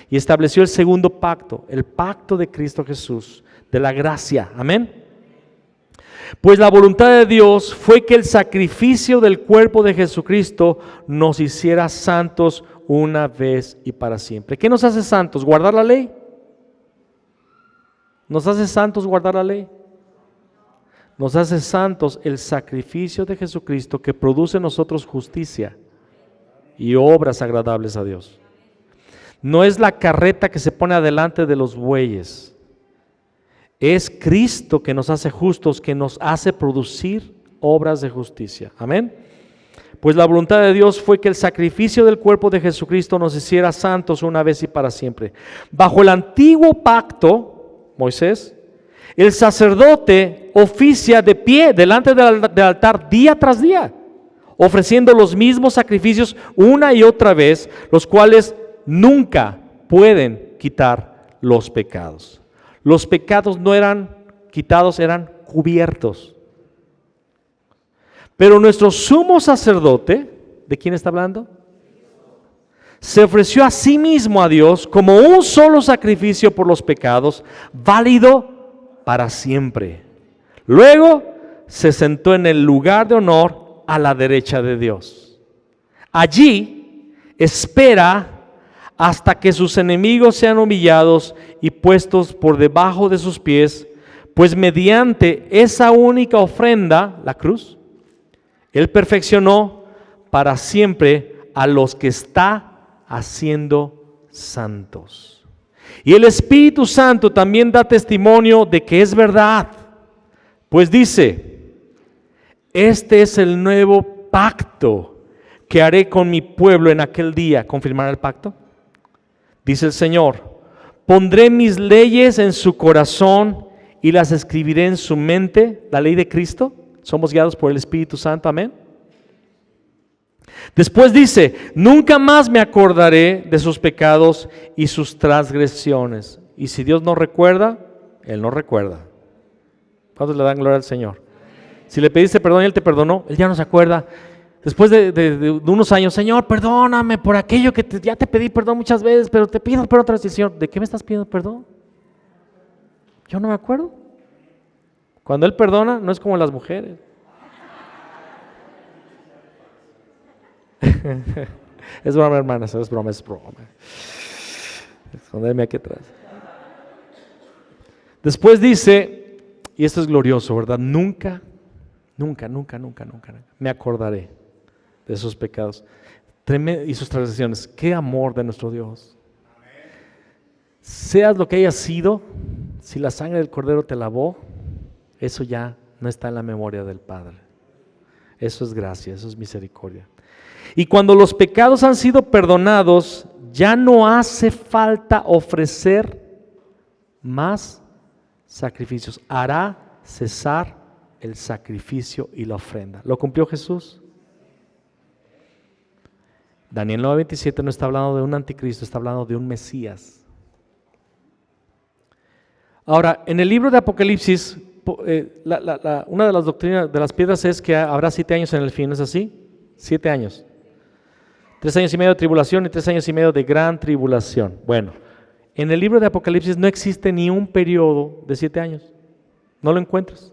y estableció el segundo pacto, el pacto de Cristo Jesús, de la gracia. Amén. Pues la voluntad de Dios fue que el sacrificio del cuerpo de Jesucristo nos hiciera santos una vez y para siempre. ¿Qué nos hace santos? ¿Guardar la ley? ¿Nos hace santos guardar la ley? Nos hace santos el sacrificio de Jesucristo que produce en nosotros justicia y obras agradables a Dios. No es la carreta que se pone adelante de los bueyes. Es Cristo que nos hace justos, que nos hace producir obras de justicia. Amén. Pues la voluntad de Dios fue que el sacrificio del cuerpo de Jesucristo nos hiciera santos una vez y para siempre. Bajo el antiguo pacto, Moisés, el sacerdote oficia de pie delante del altar día tras día, ofreciendo los mismos sacrificios una y otra vez, los cuales nunca pueden quitar los pecados. Los pecados no eran quitados, eran cubiertos. Pero nuestro sumo sacerdote, ¿de quién está hablando? Se ofreció a sí mismo a Dios como un solo sacrificio por los pecados, válido para siempre. Luego se sentó en el lugar de honor a la derecha de Dios. Allí espera hasta que sus enemigos sean humillados y puestos por debajo de sus pies, pues mediante esa única ofrenda, la cruz, Él perfeccionó para siempre a los que está haciendo santos. Y el Espíritu Santo también da testimonio de que es verdad, pues dice: este es el nuevo pacto que haré con mi pueblo en aquel día. ¿Confirmará el pacto? Dice el Señor: pondré mis leyes en su corazón y las escribiré en su mente. La ley de Cristo. Somos guiados por el Espíritu Santo, amén. Después dice: nunca más me acordaré de sus pecados y sus transgresiones. Y si Dios no recuerda, Él no recuerda. ¿Cuántos le dan gloria al Señor? Si le pediste perdón y Él te perdonó, Él ya no se acuerda. Después de unos años: Señor, perdóname por aquello que ya te pedí perdón muchas veces, pero te pido perdón otra vez. Señor, ¿de qué me estás pidiendo perdón? Yo no me acuerdo. Cuando Él perdona, no es como las mujeres. Es broma, hermanas, es broma. Escondeme aquí atrás. Después dice, y esto es glorioso, ¿verdad? Nunca me acordaré de esos pecados y sus transgresiones. Qué amor de nuestro Dios. Seas lo que hayas sido, si la sangre del Cordero te lavó, eso ya no está en la memoria del Padre. Eso es gracia, eso es misericordia. Y cuando los pecados han sido perdonados, ya no hace falta ofrecer más sacrificios. Hará cesar el sacrificio y la ofrenda. ¿Lo cumplió Jesús? Daniel 9:27 no está hablando de un anticristo, está hablando de un Mesías. Ahora, en el libro de Apocalipsis, una de las doctrinas de las piedras es que habrá 7 años en el fin, ¿no es así? 7 años. 3 años y medio de tribulación y 3 años y medio de gran tribulación. Bueno, en el libro de Apocalipsis no existe ni un periodo de 7 años. No lo encuentras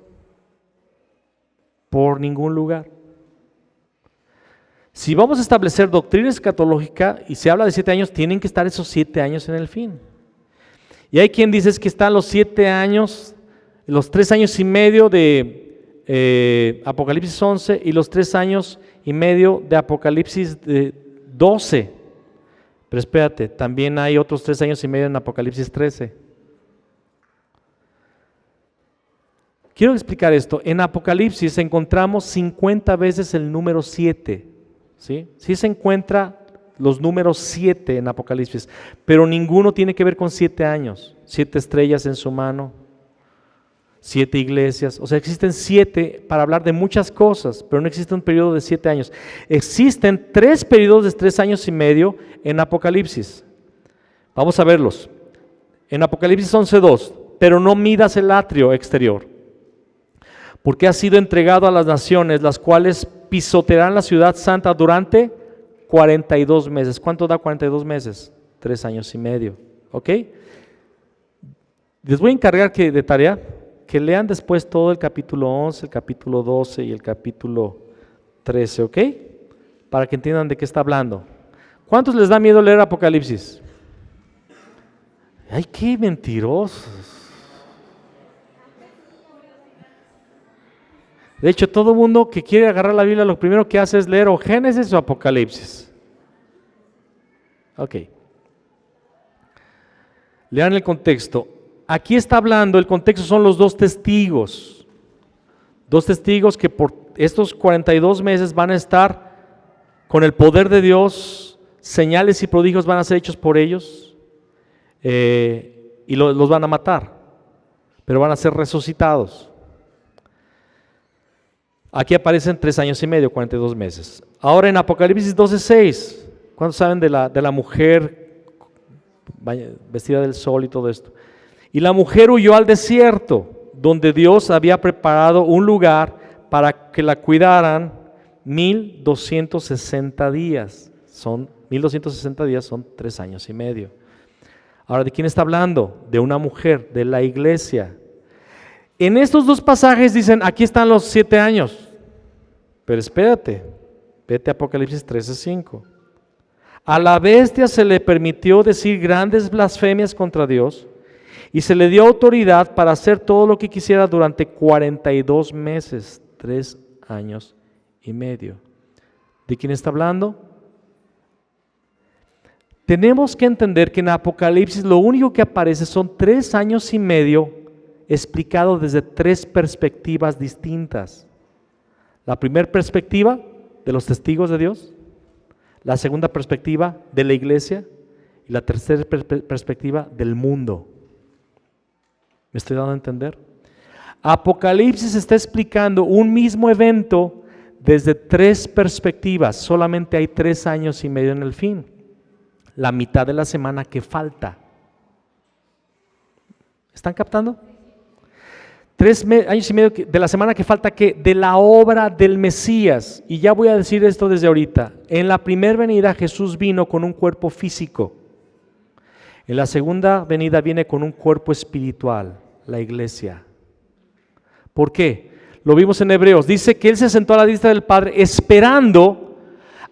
por ningún lugar. Si vamos a establecer doctrina escatológica y se habla de 7 años, tienen que estar esos 7 años en el fin. Y hay quien dice que están los 7 años, los 3 años y medio de Apocalipsis 11 y los 3 años y medio de Apocalipsis 12. Pero espérate, también hay otros 3 años y medio en Apocalipsis 13. Quiero explicar esto. En Apocalipsis encontramos 50 veces el número 7. ¿Sí? Sí se encuentra los números 7 en Apocalipsis, pero ninguno tiene que ver con 7 años, 7 estrellas en su mano, 7 iglesias. O sea, existen 7 para hablar de muchas cosas, pero no existe un periodo de 7 años. Existen 3 periodos de 3 años y medio en Apocalipsis. Vamos a verlos. En Apocalipsis 11:2, pero no midas el atrio exterior, porque ha sido entregado a las naciones, las cuales pisotearán la ciudad santa durante 42 meses. ¿Cuánto da 42 meses? 3 años y medio. ¿Ok? Les voy a encargar de tarea que lean después todo el capítulo 11, el capítulo 12 y el capítulo 13. ¿Ok? Para que entiendan de qué está hablando. ¿Cuántos les da miedo leer Apocalipsis? ¡Ay, qué mentirosos! De hecho, todo mundo que quiere agarrar la Biblia, lo primero que hace es leer o Génesis o Apocalipsis. Ok. Lean el contexto. Aquí está hablando, el contexto son los 2 testigos. 2 testigos que por estos 42 meses van a estar con el poder de Dios, señales y prodigios van a ser hechos por ellos, y los van a matar, pero van a ser resucitados. Aquí aparecen 3 años y medio, 42 meses. Ahora en Apocalipsis 12:6, ¿cuántos saben de la mujer vestida del sol y todo esto? Y la mujer huyó al desierto, donde Dios había preparado un lugar para que la cuidaran 1260 días. 1260 días son 3 años y medio. Ahora, ¿de quién está hablando? De una mujer, de la iglesia. En estos dos pasajes dicen, aquí están los 7 años. Pero espérate, vete a Apocalipsis 13:5. A la bestia se le permitió decir grandes blasfemias contra Dios y se le dio autoridad para hacer todo lo que quisiera durante 42 meses, 3 años y medio. ¿De quién está hablando? Tenemos que entender que en Apocalipsis lo único que aparece son 3 años y medio explicado desde 3 perspectivas distintas. La primera perspectiva de los testigos de Dios, la segunda perspectiva de la iglesia y la tercera perspectiva del mundo. ¿Me estoy dando a entender? Apocalipsis está explicando un mismo evento desde 3 perspectivas. Solamente hay 3 años y medio en el fin. La mitad de la semana que falta. ¿Están captando? 3 años y medio de la semana que falta, que de la obra del Mesías. Y ya voy a decir esto desde ahorita. En la primera venida Jesús vino con un cuerpo físico. En la segunda venida viene con un cuerpo espiritual, la iglesia. ¿Por qué? Lo vimos en Hebreos. Dice que Él se sentó a la diestra del Padre esperando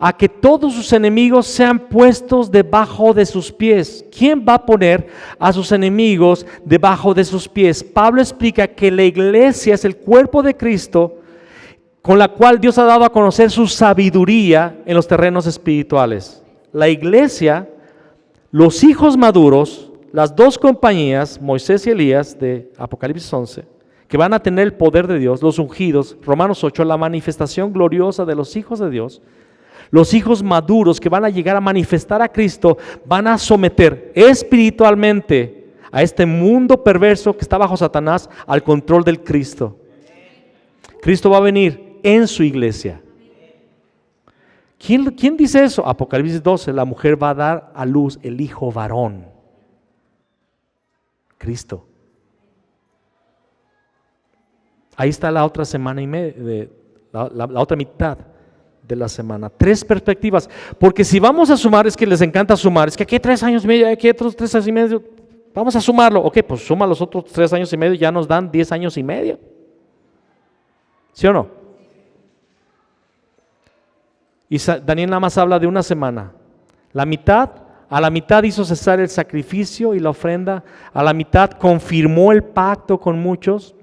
a que todos sus enemigos sean puestos debajo de sus pies. ¿Quién va a poner a sus enemigos debajo de sus pies? Pablo explica que la iglesia es el cuerpo de Cristo con la cual Dios ha dado a conocer su sabiduría en los terrenos espirituales. La iglesia, los hijos maduros, las 2 compañías, Moisés y Elías de Apocalipsis 11, que van a tener el poder de Dios, los ungidos, Romanos 8, la manifestación gloriosa de los hijos de Dios. Los hijos maduros que van a llegar a manifestar a Cristo van a someter espiritualmente a este mundo perverso que está bajo Satanás al control del Cristo. Cristo va a venir en su iglesia. ¿Quién dice eso? Apocalipsis 12, la mujer va a dar a luz el hijo varón. Cristo. Ahí está la otra semana y media, la otra mitad de la semana. 3 perspectivas, porque si vamos a sumar, es que les encanta sumar, es que aquí hay 3 años y medio, aquí hay otros 3 años y medio, vamos a sumarlo, ok, pues suma los otros 3 años y medio, ya nos dan 10 años y medio, ¿sí o no? Y Daniel nada más habla de una semana, a la mitad hizo cesar el sacrificio y la ofrenda, a la mitad confirmó el pacto con muchos,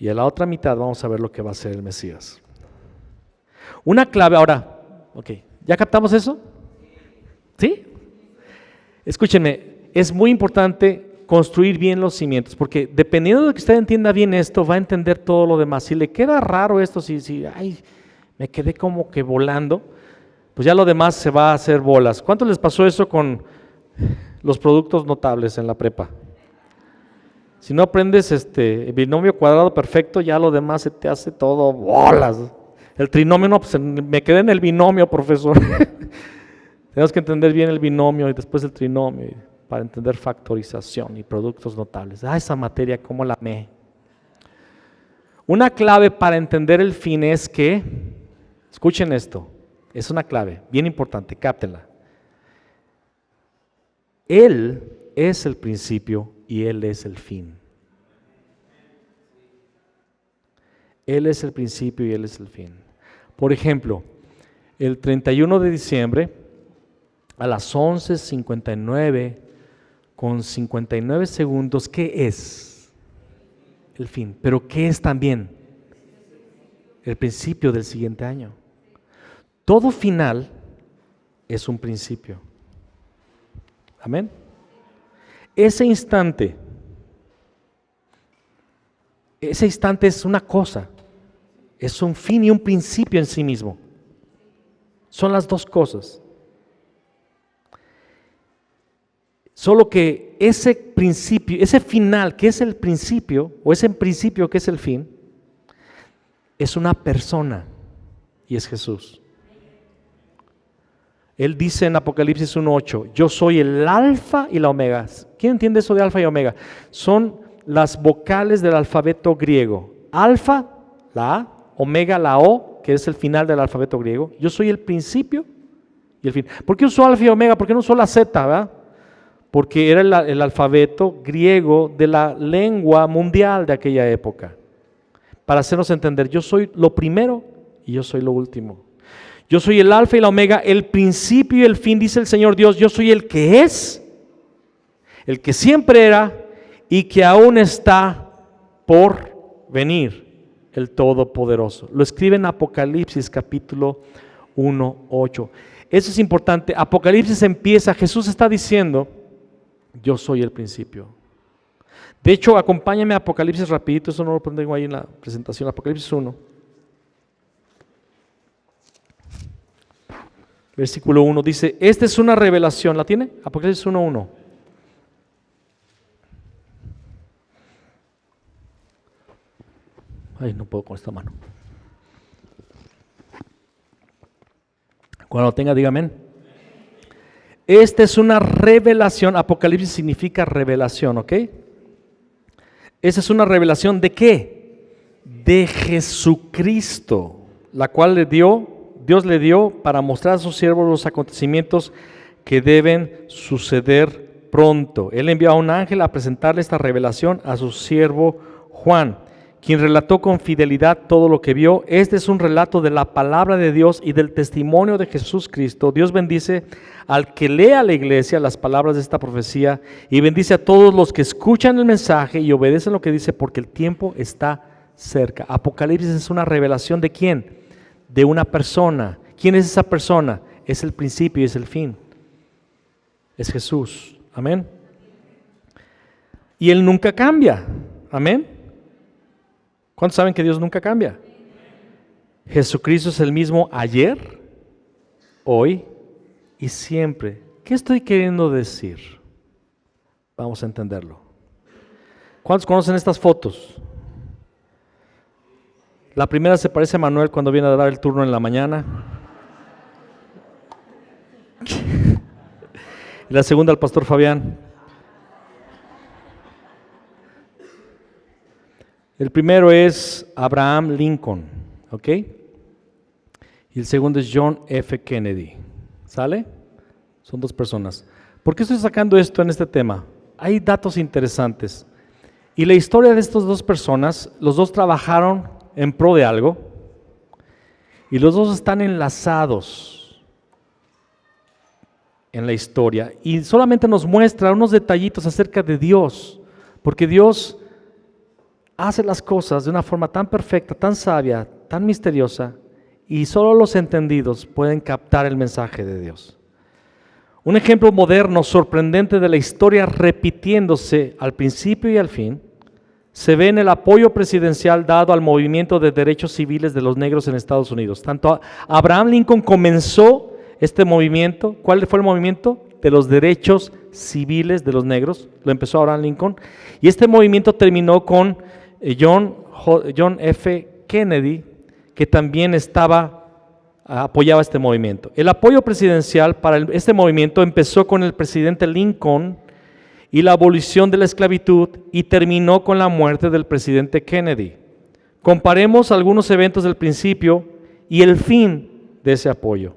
y a la otra mitad vamos a ver lo que va a hacer el Mesías. Una clave ahora, ok, ¿ya captamos eso? ¿Sí? Escúchenme, es muy importante construir bien los cimientos, porque dependiendo de que usted entienda bien esto, va a entender todo lo demás. Si le queda raro esto, si ay, me quedé como que volando, pues ya lo demás se va a hacer bolas. ¿Cuánto les pasó eso con los productos notables en la prepa? Si no aprendes el binomio cuadrado perfecto, ya lo demás se te hace todo bolas. El trinomio, no, pues me quedé en el binomio, profesor. Tenemos que entender bien el binomio y después el trinomio para entender factorización y productos notables. Esa materia, ¿cómo la amé? Una clave para entender el fin es que, escuchen esto, es una clave bien importante, cáptenla. Él es el principio y Él es el fin. Él es el principio y Él es el fin. Por ejemplo, el 31 de diciembre a las 11:59 con 59 segundos, ¿qué es? El fin. Pero ¿qué es también? El principio del siguiente año. Todo final es un principio. Amén. Ese instante es una cosa. Es un fin y un principio en sí mismo. Son las dos cosas. Solo que ese principio, ese final que es el principio, o ese principio que es el fin, es una persona y es Jesús. Él dice en Apocalipsis 1:8, yo soy el alfa y la omega. ¿Quién entiende eso de alfa y omega? Son las vocales del alfabeto griego. Alfa, la A, omega, la O, que es el final del alfabeto griego. Yo soy el principio y el fin. ¿Por qué usó alfa y omega? ¿Por qué no usó la Z, verdad? Porque era el alfabeto griego de la lengua mundial de aquella época. Para hacernos entender, yo soy lo primero y yo soy lo último. Yo soy el alfa y la omega, el principio y el fin, dice el Señor Dios. Yo soy el que es, el que siempre era y que aún está por venir, el Todopoderoso. Lo escribe en Apocalipsis capítulo 1:8. Eso es importante. Apocalipsis empieza, Jesús está diciendo, yo soy el principio. De hecho, acompáñame a Apocalipsis rapidito, eso no lo pongo ahí en la presentación, Apocalipsis 1. Versículo 1 dice, esta es una revelación, ¿la tiene? Apocalipsis 1:1. Ay, no puedo con esta mano. Cuando lo tenga, diga amén. Esta es una revelación, Apocalipsis significa revelación, ¿ok? Esa es una revelación ¿de qué? De Jesucristo, la cual Dios le dio para mostrar a sus siervos los acontecimientos que deben suceder pronto. Él envió a un ángel a presentarle esta revelación a su siervo Juan, quien relató con fidelidad todo lo que vio. Este es un relato de la palabra de Dios y del testimonio de Jesús Cristo. Dios bendice al que lea a la iglesia las palabras de esta profecía y bendice a todos los que escuchan el mensaje y obedecen lo que dice, porque el tiempo está cerca. Apocalipsis es una revelación ¿de quién? De una persona. ¿Quién es esa persona? Es el principio y es el fin. Es Jesús. Amén. Y Él nunca cambia. Amén. ¿Cuántos saben que Dios nunca cambia? Jesucristo es el mismo ayer, hoy y siempre. ¿Qué estoy queriendo decir? Vamos a entenderlo. ¿Cuántos conocen estas fotos? La primera se parece a Manuel cuando viene a dar el turno en la mañana. Y la segunda al pastor Fabián. El primero es Abraham Lincoln, ¿ok? Y el segundo es John F. Kennedy, ¿sale? Son dos personas. ¿Por qué estoy sacando esto en este tema? Hay datos interesantes. Y la historia de estas dos personas, los dos trabajaron en pro de algo y los dos están enlazados en la historia. Y solamente nos muestra unos detallitos acerca de Dios, porque Dios hace las cosas de una forma tan perfecta, tan sabia, tan misteriosa, y solo los entendidos pueden captar el mensaje de Dios. Un ejemplo moderno, sorprendente de la historia repitiéndose al principio y al fin, se ve en el apoyo presidencial dado al movimiento de derechos civiles de los negros en Estados Unidos. Tanto Abraham Lincoln comenzó este movimiento. ¿Cuál fue el movimiento? De los derechos civiles de los negros. Lo empezó Abraham Lincoln. Y este movimiento terminó con John F. Kennedy, que también apoyaba este movimiento. El apoyo presidencial para este movimiento empezó con el presidente Lincoln y la abolición de la esclavitud y terminó con la muerte del presidente Kennedy. Comparemos algunos eventos del principio y el fin de ese apoyo.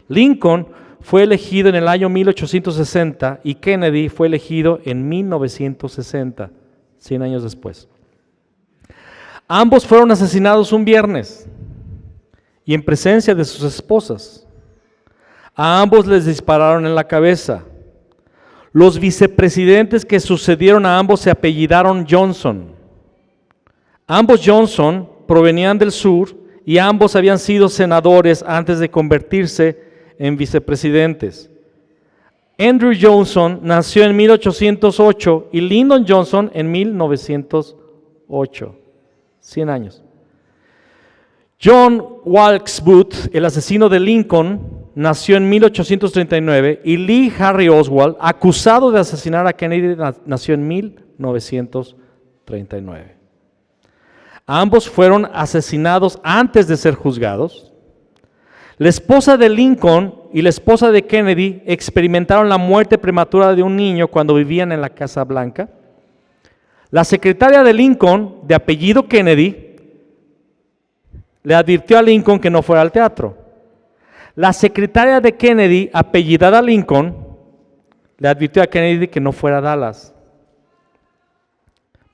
Lincoln fue elegido en el año 1860 y Kennedy fue elegido en 1960, 100 años después. Ambos fueron asesinados un viernes y en presencia de sus esposas. A ambos les dispararon en la cabeza. Los vicepresidentes que sucedieron a ambos se apellidaron Johnson. Ambos Johnson provenían del sur y ambos habían sido senadores antes de convertirse en vicepresidentes. Andrew Johnson nació en 1808 y Lyndon Johnson en 1908. 100 años. John Wilkes Booth, el asesino de Lincoln, nació en 1839 y Lee Harvey Oswald, acusado de asesinar a Kennedy, nació en 1939. Ambos fueron asesinados antes de ser juzgados. La esposa de Lincoln y la esposa de Kennedy experimentaron la muerte prematura de un niño cuando vivían en la Casa Blanca. La secretaria de Lincoln, de apellido Kennedy, le advirtió a Lincoln que no fuera al teatro. La secretaria de Kennedy, apellidada Lincoln, le advirtió a Kennedy que no fuera a Dallas.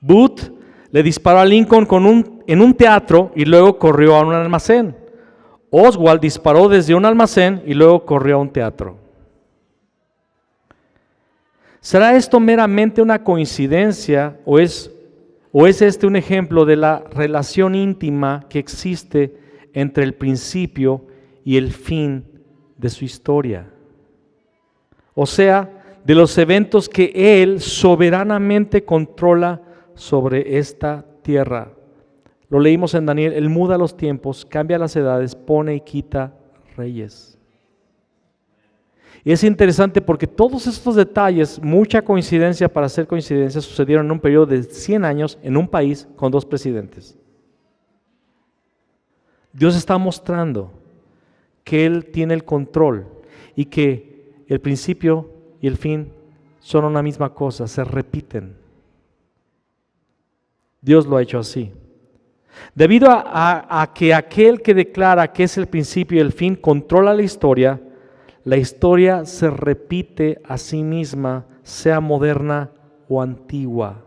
Booth le disparó a Lincoln en un teatro y luego corrió a un almacén. Oswald disparó desde un almacén y luego corrió a un teatro. ¿Será esto meramente una coincidencia o es este un ejemplo de la relación íntima que existe entre el principio y el fin de su historia? O sea, de los eventos que Él soberanamente controla sobre esta tierra. Lo leímos en Daniel, Él muda los tiempos, cambia las edades, pone y quita reyes. Y es interesante porque todos estos detalles, mucha coincidencia para hacer coincidencia, sucedieron en un periodo de 100 años en un país con 2 presidentes. Dios está mostrando que Él tiene el control y que el principio y el fin son una misma cosa, se repiten. Dios lo ha hecho así. Debido a que aquel que declara que es el principio y el fin controla la historia se repite a sí misma, sea moderna o antigua.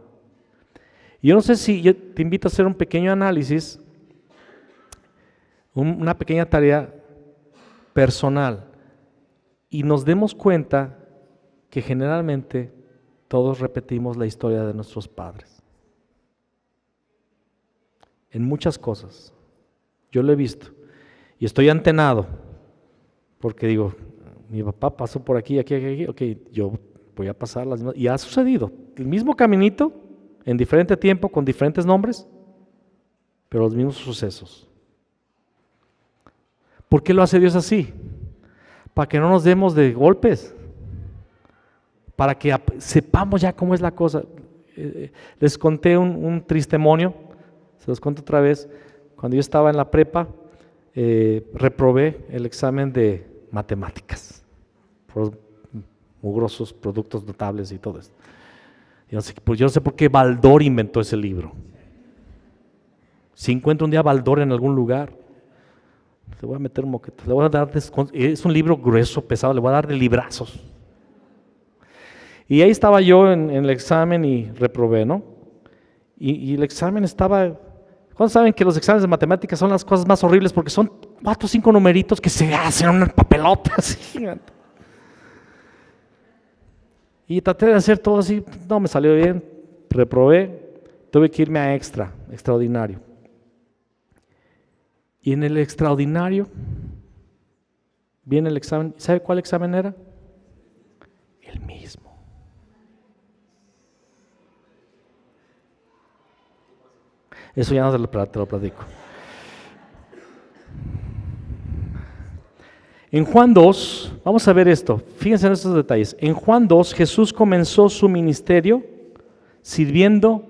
Yo no sé si yo te invito a hacer un pequeño análisis, una pequeña tarea personal, y nos demos cuenta que generalmente todos repetimos la historia de nuestros padres. En muchas cosas. Yo lo he visto. Y estoy antenado. Porque digo, mi papá pasó por aquí, ok, yo voy a pasar las mismas. Y ha sucedido. El mismo caminito, en diferente tiempo, con diferentes nombres, pero los mismos sucesos. ¿Por qué lo hace Dios así? Para que no nos demos de golpes. Para que sepamos ya cómo es la cosa. Les conté un tristemonio. Se los cuento otra vez. Cuando yo estaba en la prepa, reprobé el examen de matemáticas por mugrosos productos notables y todo esto. Yo no sé por qué Baldor inventó ese libro. Si encuentro un día Baldor en algún lugar, le voy a meter un moquete, le voy a dar descuento. Es un libro grueso, pesado, le voy a dar de librazos. Y ahí estaba yo en el examen y reprobé, ¿no? Y el examen estaba... ¿Cuántos saben que los exámenes de matemáticas son las cosas más horribles? Porque son 4 o 5 numeritos que se hacen una papelota así. Y traté de hacer todo así, no me salió bien, reprobé, tuve que irme a extraordinario. Y en el extraordinario viene el examen, ¿sabe cuál examen era? El mismo. Eso ya no te lo platico. En Juan 2, vamos a ver esto, fíjense en estos detalles. En Juan 2, Jesús comenzó su ministerio sirviendo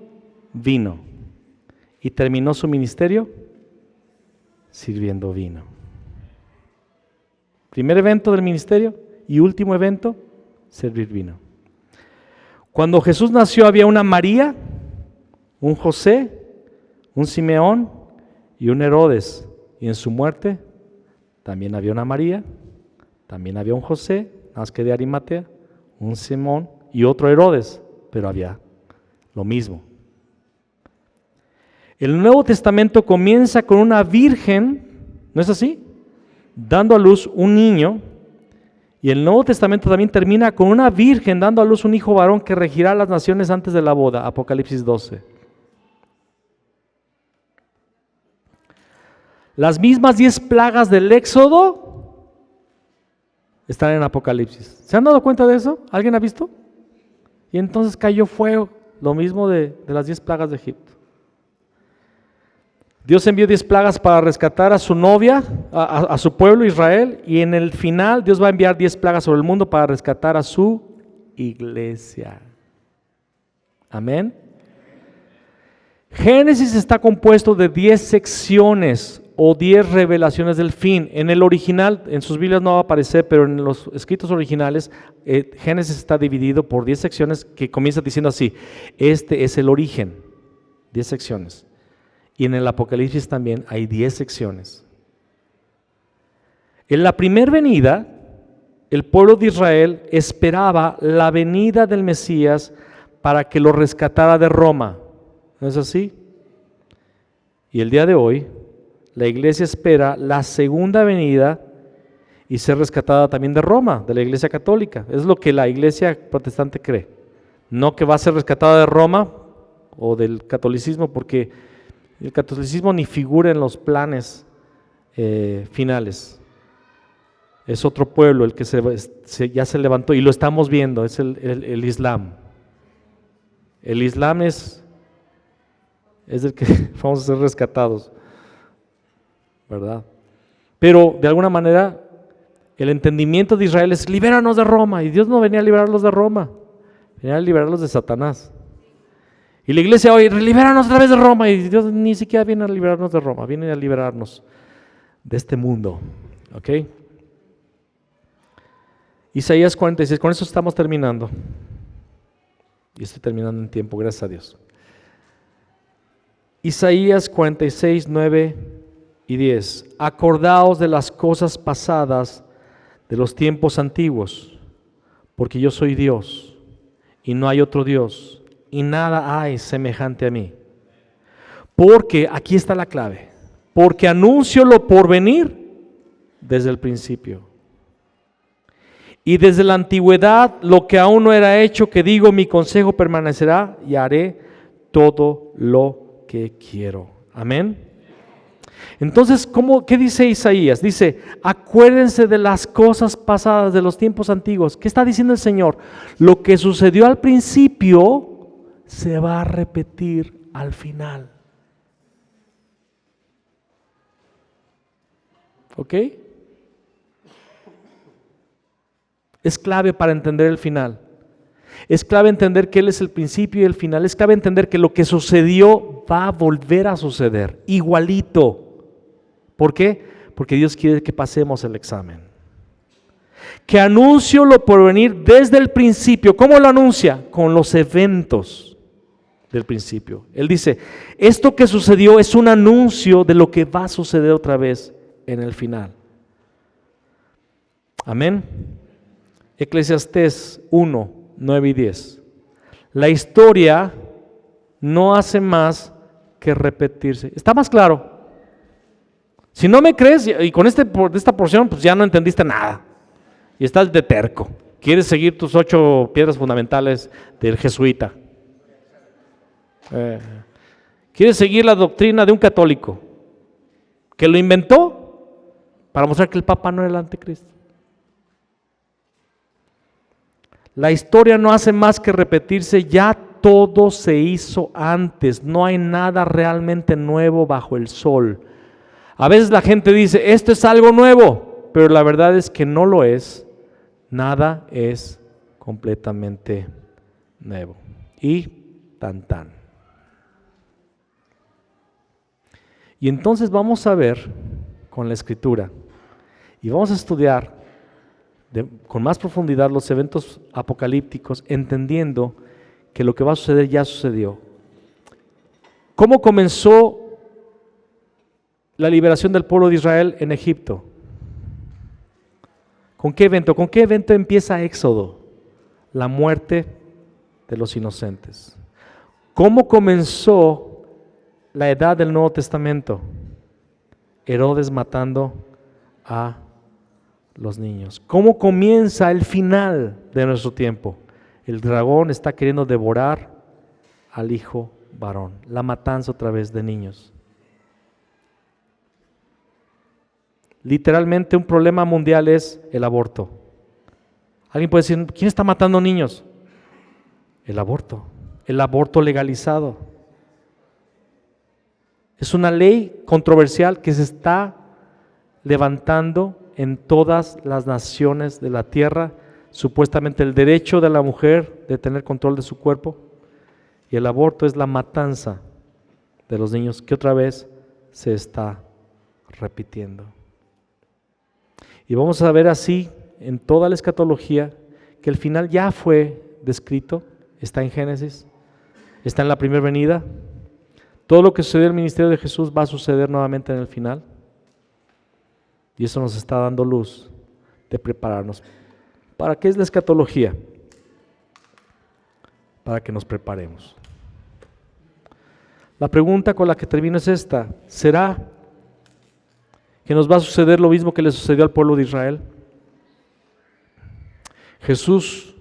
vino y terminó su ministerio sirviendo vino. Primer evento del ministerio y último evento, servir vino. Cuando Jesús nació había una María, un José, un Simeón y un Herodes, y en su muerte también había una María, también había un José, nada más que de Arimatea, un Simón y otro Herodes, pero había lo mismo. El Nuevo Testamento comienza con una virgen, ¿no es así? Dando a luz un niño, y el Nuevo Testamento también termina con una virgen dando a luz un hijo varón que regirá las naciones antes de la boda, Apocalipsis 12. Las mismas 10 plagas del Éxodo están en Apocalipsis. ¿Se han dado cuenta de eso? ¿Alguien ha visto? Y entonces cayó fuego, lo mismo de las 10 plagas de Egipto. Dios envió 10 plagas para rescatar a su novia, a su pueblo Israel, y en el final Dios va a enviar 10 plagas sobre el mundo para rescatar a su iglesia. Amén. Génesis está compuesto de 10 secciones o 10 revelaciones del fin. En el original, en sus Biblias no va a aparecer, pero en los escritos originales, Génesis está dividido por 10 secciones que comienza diciendo así: este es el origen, 10 secciones. Y en el Apocalipsis también hay 10 secciones. En la primera venida, el pueblo de Israel esperaba la venida del Mesías para que lo rescatara de Roma. ¿No es así? Y el día de hoy, la iglesia espera la segunda venida y ser rescatada también de Roma, de la iglesia católica. Es lo que la iglesia protestante cree. No que va a ser rescatada de Roma o del catolicismo, porque el catolicismo ni figura en los planes finales. Es otro pueblo el que ya se levantó y lo estamos viendo, es el Islam. El Islam es el que vamos a ser rescatados, ¿verdad? Pero de alguna manera el entendimiento de Israel es: libéranos de Roma. Y Dios no venía a liberarlos de Roma, venía a liberarlos de Satanás. Y la iglesia hoy: libéranos otra vez de Roma. Y Dios ni siquiera viene a liberarnos de Roma, viene a liberarnos de este mundo. ¿Ok? Isaías 46, con eso estamos terminando. Y estoy terminando en tiempo, gracias a Dios. Isaías 46, 9 y 10. Acordaos de las cosas pasadas de los tiempos antiguos, porque yo soy Dios y no hay otro Dios, y nada hay semejante a mí. Porque, aquí está la clave, porque anuncio lo por venir desde el principio. Y desde la antigüedad lo que aún no era hecho, que digo, mi consejo permanecerá y haré todo lo que quiero. Amén. Entonces, ¿qué dice Isaías? Dice: acuérdense de las cosas pasadas de los tiempos antiguos. ¿Qué está diciendo el Señor? Lo que sucedió al principio se va a repetir al final. ¿Ok? Es clave para entender el final. Es clave entender que Él es el principio y el final. Es clave entender que lo que sucedió va a volver a suceder, igualito. ¿Por qué? Porque Dios quiere que pasemos el examen. Que anuncio lo por venir desde el principio. ¿Cómo lo anuncia? Con los eventos del principio. Él dice: esto que sucedió es un anuncio de lo que va a suceder otra vez en el final. Amén. Eclesiastés 1, 9 y 10. La historia no hace más que repetirse. ¿Está más claro? Si no me crees, y con esta porción, pues ya no entendiste nada. Y estás de terco. Quieres seguir tus 8 piedras fundamentales del jesuita. Quieres seguir la doctrina de un católico que lo inventó para mostrar que el Papa no era el anticristo. La historia no hace más que repetirse, ya todo se hizo antes, no hay nada realmente nuevo bajo el sol. A veces la gente dice: esto es algo nuevo, pero la verdad es que no lo es, nada es completamente nuevo. Y tan. Y entonces vamos a ver con la Escritura y vamos a estudiar con más profundidad los eventos apocalípticos, entendiendo que lo que va a suceder ya sucedió. ¿Cómo comenzó la liberación del pueblo de Israel en Egipto? ¿Con qué evento? ¿Con qué evento empieza Éxodo? La muerte de los inocentes. ¿Cómo comenzó la edad del Nuevo Testamento? Herodes matando a los niños. ¿Cómo comienza el final de nuestro tiempo? El dragón está queriendo devorar al hijo varón, la matanza otra vez de niños. Literalmente un problema mundial es el aborto. Alguien puede decir: ¿quién está matando niños? El aborto legalizado. Es una ley controversial que se está levantando en todas las naciones de la tierra, supuestamente el derecho de la mujer de tener control de su cuerpo, y el aborto es la matanza de los niños que otra vez se está repitiendo. Y vamos a ver así en toda la escatología que el final ya fue descrito, está en Génesis, está en la primera venida. Todo lo que sucedió en el ministerio de Jesús va a suceder nuevamente en el final. Y eso nos está dando luz de prepararnos. ¿Para qué es la escatología? Para que nos preparemos. La pregunta con la que termino es esta: ¿será que nos va a suceder lo mismo que le sucedió al pueblo de Israel? Jesús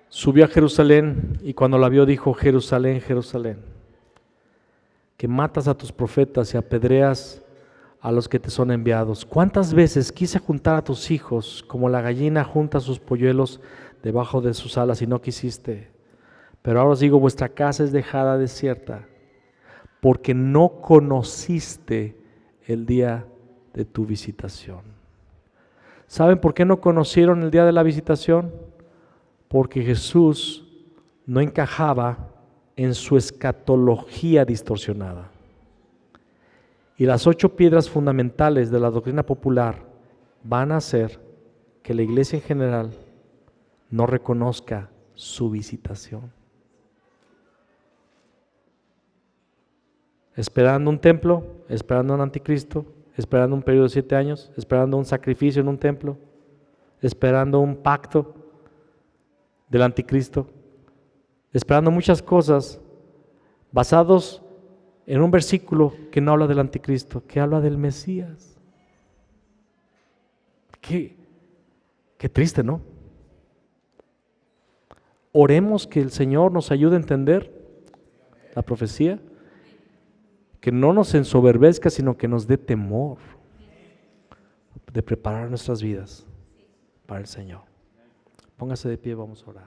subió a Jerusalén y cuando la vio dijo: Jerusalén, Jerusalén, que matas a tus profetas y apedreas a los que te son enviados. ¿Cuántas veces quise juntar a tus hijos como la gallina junta sus polluelos debajo de sus alas y no quisiste? Pero ahora os digo, vuestra casa es dejada desierta, porque no conociste el día de tu visitación. ¿Saben por qué no conocieron el día de la visitación? Porque Jesús no encajaba en su escatología distorsionada. Y las 8 piedras fundamentales de la doctrina popular van a hacer que la iglesia en general no reconozca su visitación. Esperando un templo, esperando un anticristo, esperando un periodo de 7 años, esperando un sacrificio en un templo, esperando un pacto del anticristo, esperando muchas cosas basados en un versículo que no habla del anticristo, que habla del Mesías. Qué triste, ¿no? Oremos que el Señor nos ayude a entender la profecía, que no nos ensoberbezca, sino que nos dé temor de preparar nuestras vidas para el Señor. Póngase de pie, vamos a orar.